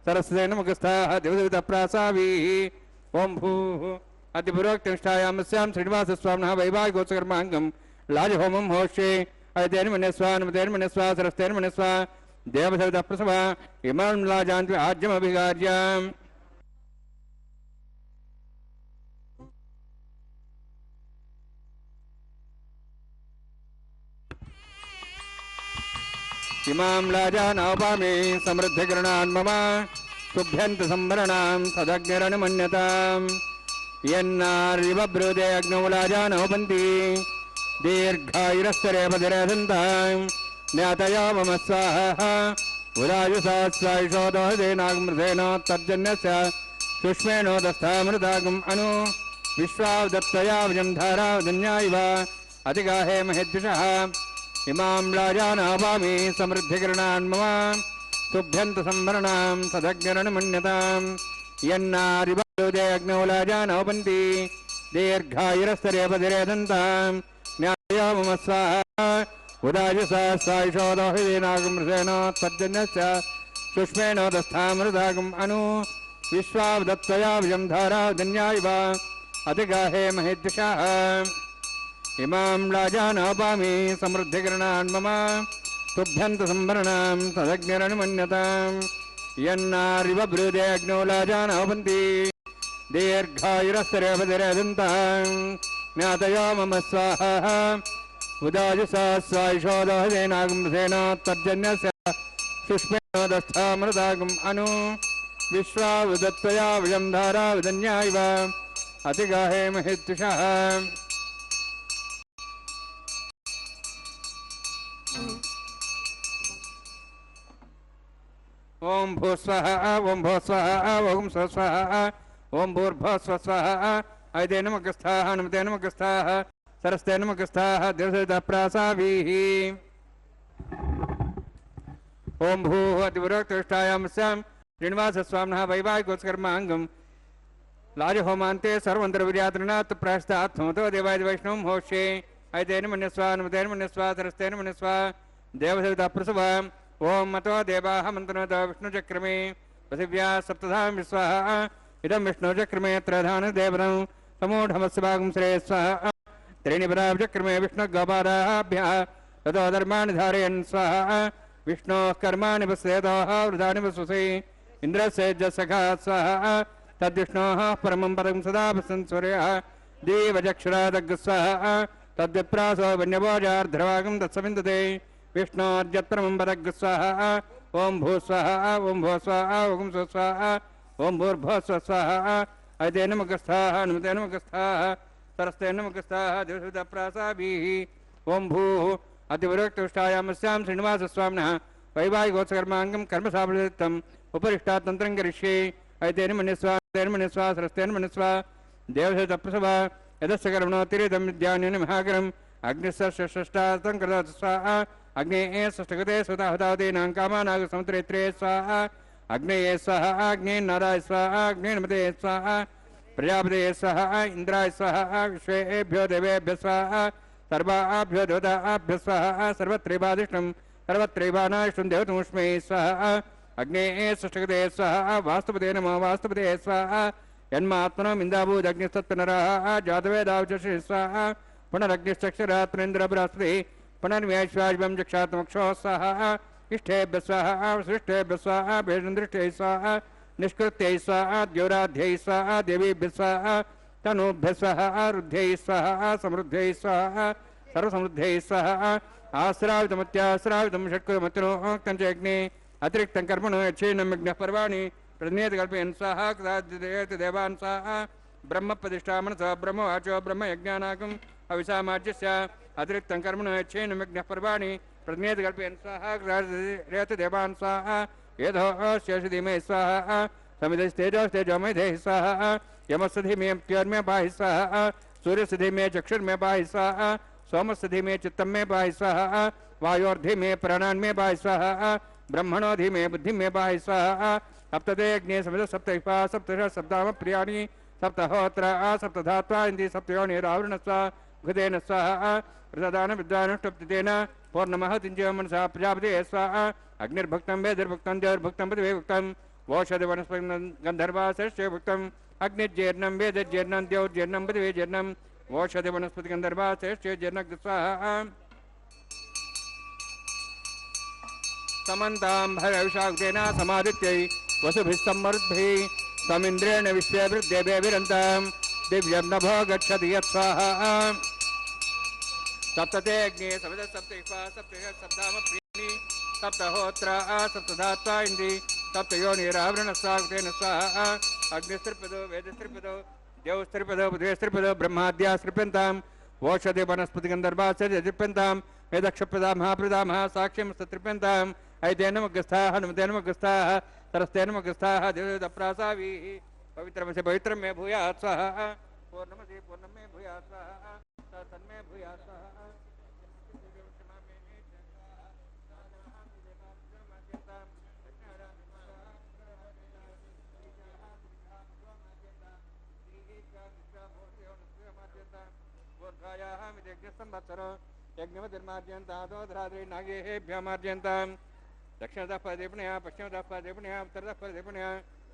सरस्वते नमगस्थाः देवदेवताप्रासावीः ओं भूः अतिपूर्वोक्तनिष्ठायामस्यां श्रीनिवासस्वामिनः वैवाहिकोत्सकर्माङ्गं लाजहोमं होष्ये ऐदे नमने स्वाहा नमते नमने स्वाहा सरस्वते नमने स्वाहा देवदेवताप्रसवा इमां लाजान्ति आज्यमभिगार्याम् इमां लाजानापामि समृद्धिकरणान् मम तुभ्यन्त संवरणां सदग्निरनुमन्यताम् यन्नार्यब्रूदे अग्नौ लाजानोपन्ति दीर्घायुरस्तरे पदरे सन्ताम् ज्ञातया मम स्वाहा उदायुषा स्वायुषोदोहदेनागमृतेन तर्जन्यस्य सुष्मेणोदस्थामृतागम् अनु विश्वावदत्तया विजं धारावदन्या इव अतिगाहे महेद्विषः इमां राजानावामि समृद्धिकरणान् मम तुभ्यन्त संवरणां सदग्निरनुमन्यतां यन्नारिवादे अग्नौ लाजानोपन्ति दीर्घायुरस्तरेपतिरेदन्तां न्यायो मम स्वाहा उदायसा सायुषोदोहिनागमृषेणोत्पद्यन्यस्य सुष्मेणोदस्थामृतागम् अनु विश्वावदत्तया विजं धारावदन्यायव अधिगाहे महेद्विषाः इमां राजानोपामि समृद्धिकरणान् मम तुभ्यन्त संवरणां तदग्निरनुमन्यतां यन्नारिवब्रूदे अग्नौ लाजानोपन्ति दीर्घायुरस्तरेपतिरेदन्तां ज्ञातयो मम स्वाहा उदायुसा स्वायुषोदोहिनागमृषेणोत्पद्यन्यस्य सुष्मेणोदस्थामृतागम् अनु विश्वावदत्तया विजं धारावदन्यायव अधिगाहे महेद्विषाः ओं भूस्वः ओं भूस्वः ओं स्वस्वः ओं भूर्भुवः स्वः ऐते नमकस्थाः नमते नमकस्थाः सरस्ते नमकस्थाः दिवसप्रासाभिः ओं भूः अतिविरक्तुष्टायां स्यां श्रीनिवासस्वामिनः वैवाहिकोत्कर्माङ्गं लाजहोमान्ते सर्वन्तर्विर्यातृणात् प्रायश्चात्मतो देवाय वैष्णवं होष्ये ऐतेन मन्यस्वा नमतेन मन्यस्वा सरस्तेन मन्यस्वा देवसविताप्रसव ओं मतो देवाः मन्त्रनोत विष्णुचक्रमे पृथिव्या सप्तधां विश्वाः इदं विष्णुचक्रमे त्रधानदेवनं समूढमस्वागं श्रेय स्वाहा त्रीणि पदाचक्रमे विष्णुगोपादाभ्यः ततो धर्माणि धारयन् स्वाहा विष्णोः कर्माणि पश्येतोः वृथानि पश्यसि इन्द्रस्य सखा स्वाहा तद्विष्णोः परमं पदं सदा पश्यन् सूर्यः देवचक्षुरादग्स्वाहा तद्विप्रासो वन्यभोजार्ध्रवागं तत्सविन्दते विष्णोर्यत्परमं पदग्स्वाहा ओं भूस्वाहा ओं भूस्वाहा ओं स्वस्वाहा ओं भूर्भुवस्वाहा ऐते नमकस्थाः नमते नमकस्थाः सरस्ते नमकस्थाः दिवसप्रासाभिः ओं भूः अतिविरक्तुष्टायामस्यां श्रीनिवासस्वामिनः वैवाहिकोत्सकर्माङ्गं कर्मसाफल्ययुक्तम् उपरिष्टात् तन्त्रं करिष्ये ऐतेन मन्यस्वा तेन मन्यस्वा सरस्तेन मन्यस्वा देवसप्रसव यदस्य कर्मणोत्तिरिदं विद्यान्येन महाकरम् अग्निश्षष्टार्थं कृतं स्वाहा अग्नेः षष्ठगते सुताहुतावतीनां कामानागसमुद्रेत्रे स्वाहा अग्नेये स्वाहा अग्नेः नाराय स्वाहा अग्नेर्मते स्वाहा प्रजापते स्वाहा इन्द्राय स्वाहा विश्वेभ्यो देवेभ्यः स्वाहा सर्वाभ्यो देवताभ्यः स्वाहा सर्वत्रैवादिष्टं सर्वत्रैवानाष्टं देवतमुष्मै स्वाहा अग्नेः षष्ठगते स्वाहा वास्तुपते नमः वास्तुपते स्वाहा यन्मात्मनम् इन्दाभूदग्निस्तत्पुनरः जातवेदावचषि स्वाहा पुनरग्निश्चक्षरात्रेन्द्र बृहस्पति पुनर्व्यैश्वाज्वं चक्षात्मक्षोः स्वाहा इष्टेभ्यः स्वाहा सृष्टेभ्यः स्वाहा भेषन्दृष्टैः स्वाहा निष्कृत्यै स्वाहा द्योराध्यै स्वाहा देवीभ्यः स्वाहा तनूभ्यः स्वाहा रुद्ध्यै स्वाहा समृद्ध्यै स्वाहा सर्वसमृद्ध्यै स्वाहा आश्रावितमत्याश्रावितं षट्कुलमतिरोक्तं च यज्ञे अतिरिक्तं कर्मणो यच्छेनं यज्ञः पर्वाणि प्रतिनियतकल्पयन् स्वाहा कदाचित् देवान् स्वाहा ब्रह्मप्रतिष्ठा मनसा ब्रह्मवाचो ब्रह्मयज्ञानाकम् अविसामाज्यस्य अतिरिक्तं कर्मणो यच्छेनं यज्ञः पर्वाणि प्रतिनियतकल्पयन् स्वाहा कदाचित् देवान् स्वाहा येधोऽस्य धीमहि स्वाहा समिधस्तेजोस्तेजोमेधेः स्वाहा यमस्य धीमे प्योर्मे पाहि स्वाहा सूर्यस्य धीमे चक्षुर्मे पाहि स्वाहा सोमस्य धीमे चित्तं मे पाहि स्वाहा वायोर्धीमे प्राणान्मे पाहि स्वाहा ब्रह्मणो धीमे बुद्धिं मे पाहि स्वाहा सप्तते अग्ने समिध सप्तैपा सप्तश सप्ताम प्रियाणि सप्तहोत्र सप्तधात्वा इन्दी सप्तयोनिरावृणस्व घृतेन स्वाहा प्रदान विद्वानुष्टप्तितेन पौर्णमः तिञ्जय मनसा प्रजापते स्वाहा अग्निर्भक्तं वेदिर्भक्तं देवर्भक्तं पृथिवीभक्तं वोषधिवनस्पतिं गन्धर्वाश्रय भक्तम् अग्निर्जीर्णं वेदजीर्णं द्यौर्जीर्णं पृथिवीजीर्णं वोषधिवनस्पतिगन्धर्वाश्रय जीर्णं स्वाहा समन्तां भरविषाक्तेन समादित्यै वसुभिः समृद्भिः समिन्द्रेण विश्वेभिर्देवेभिरन्तां दिव्यं नभो गच्छति यत्स्वाहा सप्तते अग्ने समिध सप्तैपा सप्तश सप्ताम प्रियाणि सप्तहोत्र सप्तधात्वा इन्द्रि सप्तयोनिरावृणस्वाक्तेन स्वाहा अग्निस्त्रिपदो वेदस्त्रिपदो देवस्त्रिपदो बुधेस्त्रिपदो ब्रह्माद्यास्त्रिप्यन्तां वोषधि वनस्पतिगन्धर्वाश्चर्यत्रिप्यन्तां वेदक्षप्रदा महाप्रदामः साक्ष्यमस्तत्रिप्यन्ताम् ऐतेन मग्गस्थाः नमतेन मग्गस्थाः सरस्तेन मग्गस्थाः देवदप्रासाभिः पवित्रमसि पवित्रं मे भूयात् स्वाहा पूर्णमसि पूर्णं मे भूयात् स्वाहा तन्मे भूयात् स्वाहा यज्ञमतिर्मार्जयन्तातो धराद्रि नागेभ्यमार्जयन्तां दक्षिणतः प्रदीपणया पश्चिमतः प्रदीपणया उत्तरतः प्रदीपणया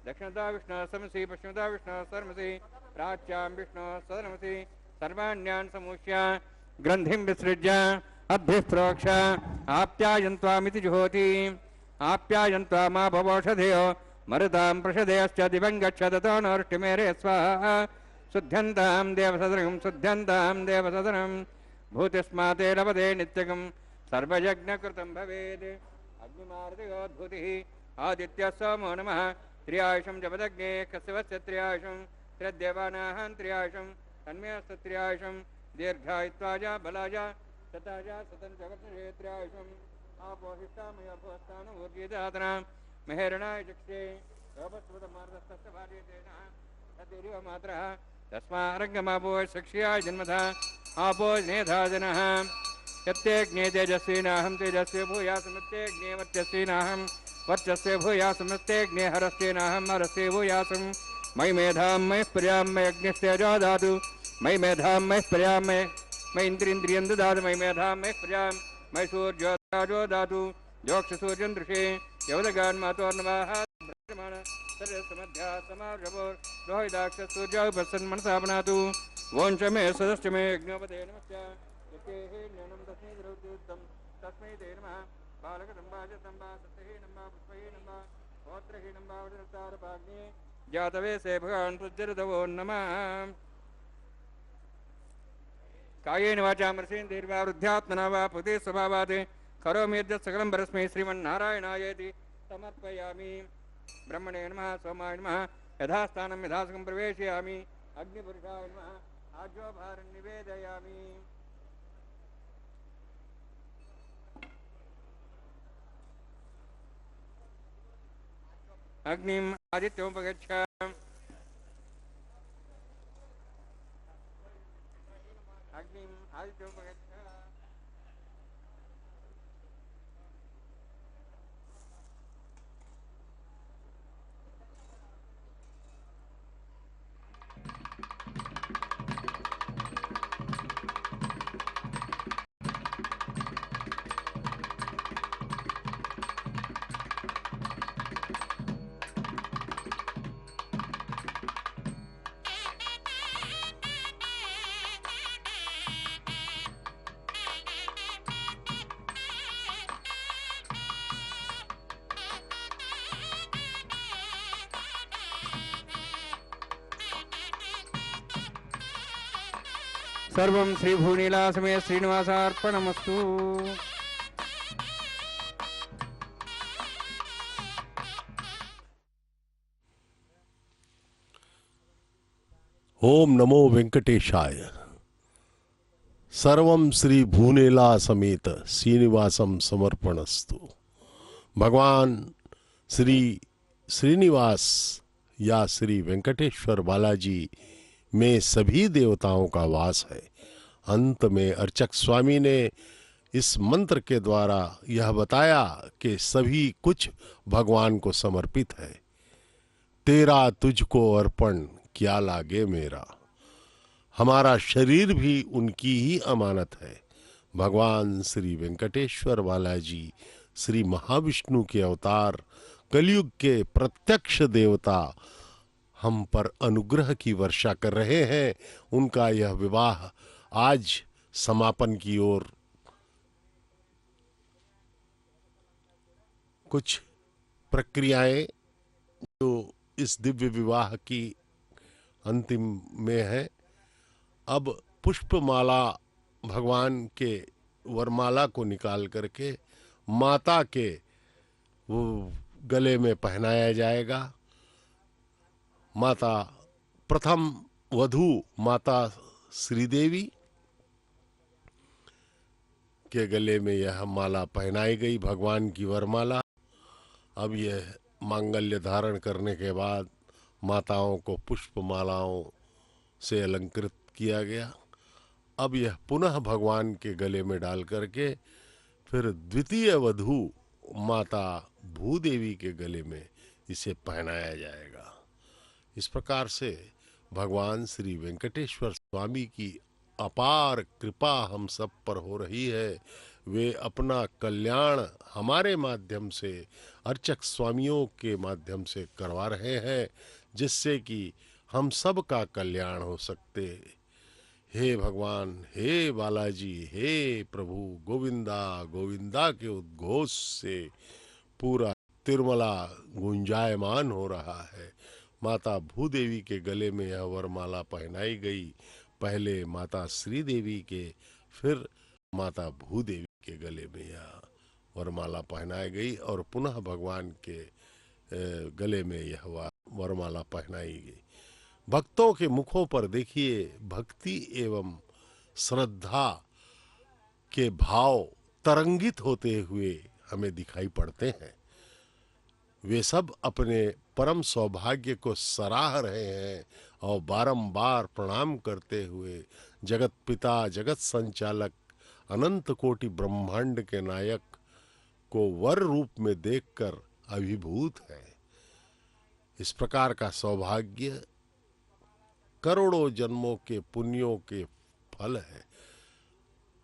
दक्षिणतः विष्णु समसि पश्चिमतः विष्णु सर्वसि प्राच्यां विष्णु सदनमसि सर्वाण्यान् समूह्य ग्रन्थिं विसृज्य अद्भिः प्रोक्ष आप्यायन्त्वामिति जुहोति आप्यायन्त्वा मा भवौषधेयो मरुतां प्रषधेयश्च दिवं गच्छ ततो नोष्टिमेरे स्वाहा शुद्ध्यन्तां देवसदनं भूतिस्माते लभते नित्यकं सर्वयज्ञकृतं भवेत् अग्निमारुतियोद्भूतिः आदित्यः सोमो नमः त्र्यायुषं जपदग्ने कस्यवस्य त्र्यायुषं त्र्यदेवानां त्र्यायुषं तन्मेऽस्तु त्र्यायुषं दीर्घायुत्वाय बलाय सताय सतं जगत्षे त्र्यायुषम् आपोहिष्ठामयोपस्थानूर्जिदातनां मेहरणाय चक्षे योपस्वतमार्गस्तस्य भार्यतेन तदेव मात्रः तस्मारङ्गमापो सक्ष्याय जन्मथा आपो नेधाजनः यत्तेऽग्ने तेजस्विनाहं तेजस्वी भूयासमत्तेऽग्ने वर्चस्विनाहं वर्चस्वे भूयासमत्तेऽग्ने हरस्तेनाहं हरस्ते भूयासं मयि मेधां मयि प्रियां मयि अग्निस्तेजो दातु मयि मेधां मयि प्रियां मयि इन्द्रियं ददातु मयि मेधां मयि प्रियां मयि सूर्योराजो दातु जोक्षसूर्यं दृशे यवदगान् मातोर्नवाः ब्रह्मण सर्वसमध्या समार्जवो रोहिदाक्ष सूर्योपसन्मनसा बनातु वोञ्च मे सदश्च मे यज्ञोपदे नमश्च यज्ञेः ज्ञानं तस्मै द्रौतीर्थं तस्मै ते नमः बालकदम्बाज दम्बा सत्यहीनं वा पुष्पहीनं वा गोत्रहीनं वा वदतारपाग्ने जातवेशे भगवान् प्रज्वलितवो नमः कायेन वाचा मृषेन्द्रिर्वा वृद्ध्यात्मना वा पुते स्वभावात् करोमि यद्यत् सकलं परस्मै श्रीमन्नारायणायेति समर्पयामि ब्रह्मणे नमः सोमाय नमः यथास्थानं यथासुखं प्रवेशयामि अग्निपुरुषाय नमः आज्योभारं निवेदयामि अग्निम् आदित्यमुपगच्छ अग्निम् आदित्यमुपगच्छ सर्वं श्रीभूनीलासमे श्रीनिवासार्पणमस्तु। ओम नमो वेंकटेशाय। सर्वम श्री भूनेला समेत श्रीनिवासम समर्पणस्तु। भगवान श्री श्रीनिवास या श्री वेंकटेश्वर बालाजी में सभी देवताओं का वास है। अंत में अर्चक स्वामी ने इस मंत्र के द्वारा यह बताया कि सभी कुछ भगवान को समर्पित है। तेरा तुझको अर्पण क्या लागे मेरा। हमारा शरीर भी उनकी ही अमानत है। भगवान श्री वेंकटेश्वर बालाजी श्री महाविष्णु के अवतार, कलयुग के प्रत्यक्ष देवता हम पर अनुग्रह की वर्षा कर रहे हैं। उनका यह विवाह आज समापन की ओर कुछ प्रक्रियाएं जो इस दिव्य विवाह की अंतिम में है। अब पुष्पमाला भगवान के वरमाला को निकाल करके माता के वो गले में पहनाया जाएगा। माता प्रथम वधू माता श्रीदेवी के गले में यह माला पहनाई गई, भगवान की वरमाला। अब यह मांगल्य धारण करने के बाद माताओं को पुष्पमालाओं से अलंकृत किया गया। अब यह पुनः भगवान के गले में डाल करके फिर द्वितीय वधू माता भूदेवी के गले में इसे पहनाया जाएगा। इस प्रकार से भगवान श्री वेंकटेश्वर स्वामी की अपार कृपा हम सब पर हो रही है। वे अपना कल्याण हमारे माध्यम से, अर्चक स्वामियों के माध्यम से करवा रहे हैं, जिससे कि हम सब का कल्याण हो सकते। हे भगवान, हे बालाजी, हे प्रभु, गोविंदा गोविंदा के उद्घोष से पूरा तिरुमला गुंजायमान हो रहा है। माता भूदेवी के गले में यह वरमाला पहनाई गई, पहले माता श्री देवी के, फिर माता भूदेवी के गले में यह वरमाला पहनाई गई और पुनः भगवान के गले में यह वरमाला पहनाई गई। भक्तों के मुखों पर देखिए भक्ति एवं श्रद्धा के भाव तरंगित होते हुए हमें दिखाई पड़ते हैं। वे सब अपने परम सौभाग्य को सराह रहे हैं और बारंबार प्रणाम करते हुए जगत पिता, जगत संचालक, अनंत कोटि ब्रह्मांड के नायक को वर रूप में देखकर अभिभूत है। इस प्रकार का सौभाग्य करोड़ों जन्मों के पुण्यों के फल है।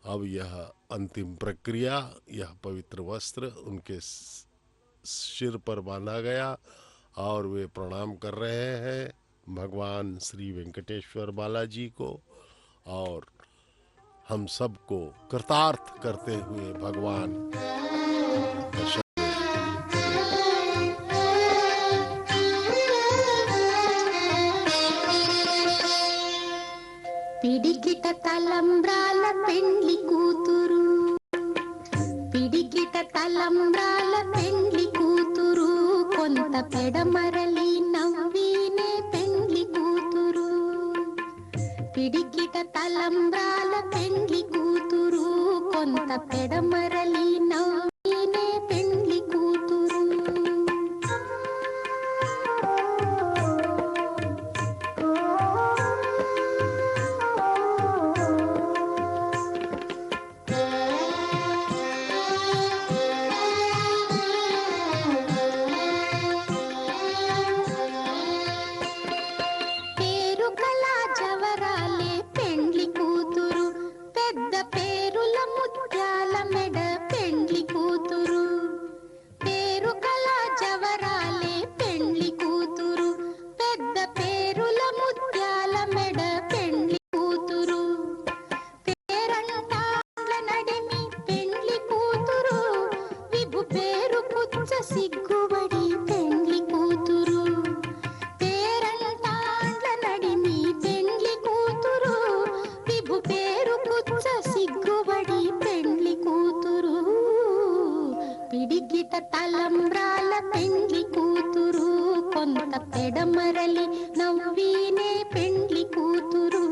अब यह अंतिम प्रक्रिया, यह पवित्र वस्त्र उनके सिर पर बांधा गया और वे प्रणाम कर रहे हैं भगवान श्री वेंकटेश्वर बालाजी को, और हम सबको कृतार्थ करते हुए भगवान दर्शन। పిడికిట తలంబ్రాల పెండ్లి కూతురు, పిడికిట తలంబ్రాల పెండ్లి కూతురు, కొంత పెడమరలి నవ్వినే పెండ్లి కూతురు. పిడికిట తలంబ్రాల పెండ్లి కూతురు, కొంత పెడమరలి నవ్వినే పెండ్లి కూతురు. తలంబ్రాల పెండ్లి కూతురు, కొంత పెడమరలి నవ్వినే పెండ్లి కూతురు.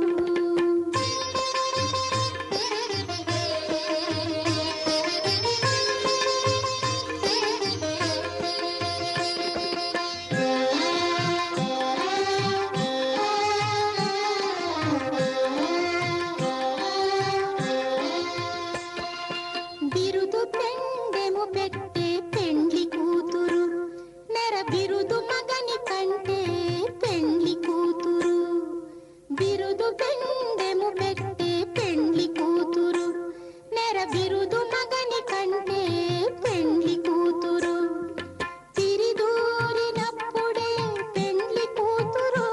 బిరుదు పెండెము పెట్టే పెండ్లి కూతురు, నెర బిరుదు మగని కంటే పెండ్లి కూతురు. బిరుదు పెండెము పెట్టే పెండ్లి కూతురు, నెర బిరుదు మగని కంటే పెండ్లి కూతురు. తిరిదూరినప్పుడే పెండ్లి కూతురు,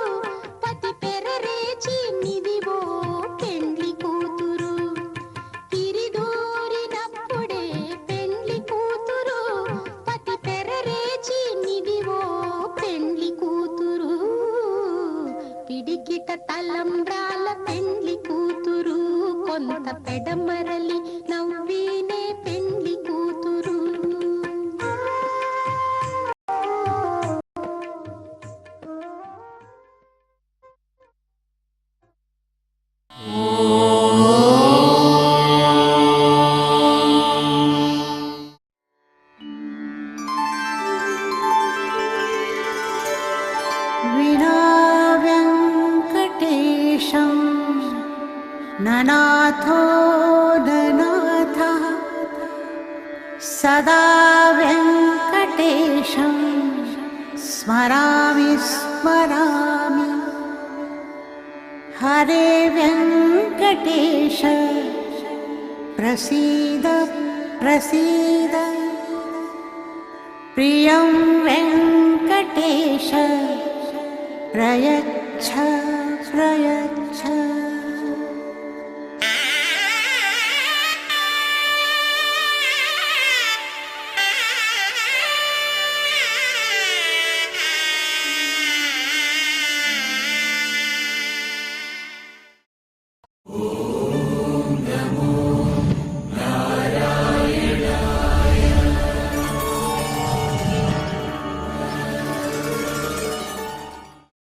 పతి పెరరేచి నిదివో పెండ్లి కూతురు. తిరిదూరినప్పుడే పెండ్లి కూతురు, పతి పెరరేచి నిదివో పెండ్లి కూతురు. పిడికిట తలంబ్రాల పెండ్లి కూతురు, కొంత పెడమరలి నవ్వినే పెండ్లి కూతురు. विना व्यङ्कटेशं ननाथो ननाथः, सदा व्यङ्कटेशं स्मरामि स्मरामि. हरे वेङ्कटेश प्रसीद प्रसीद प्रियं वेङ्कटेश प्रयच्छ प्रयच्छ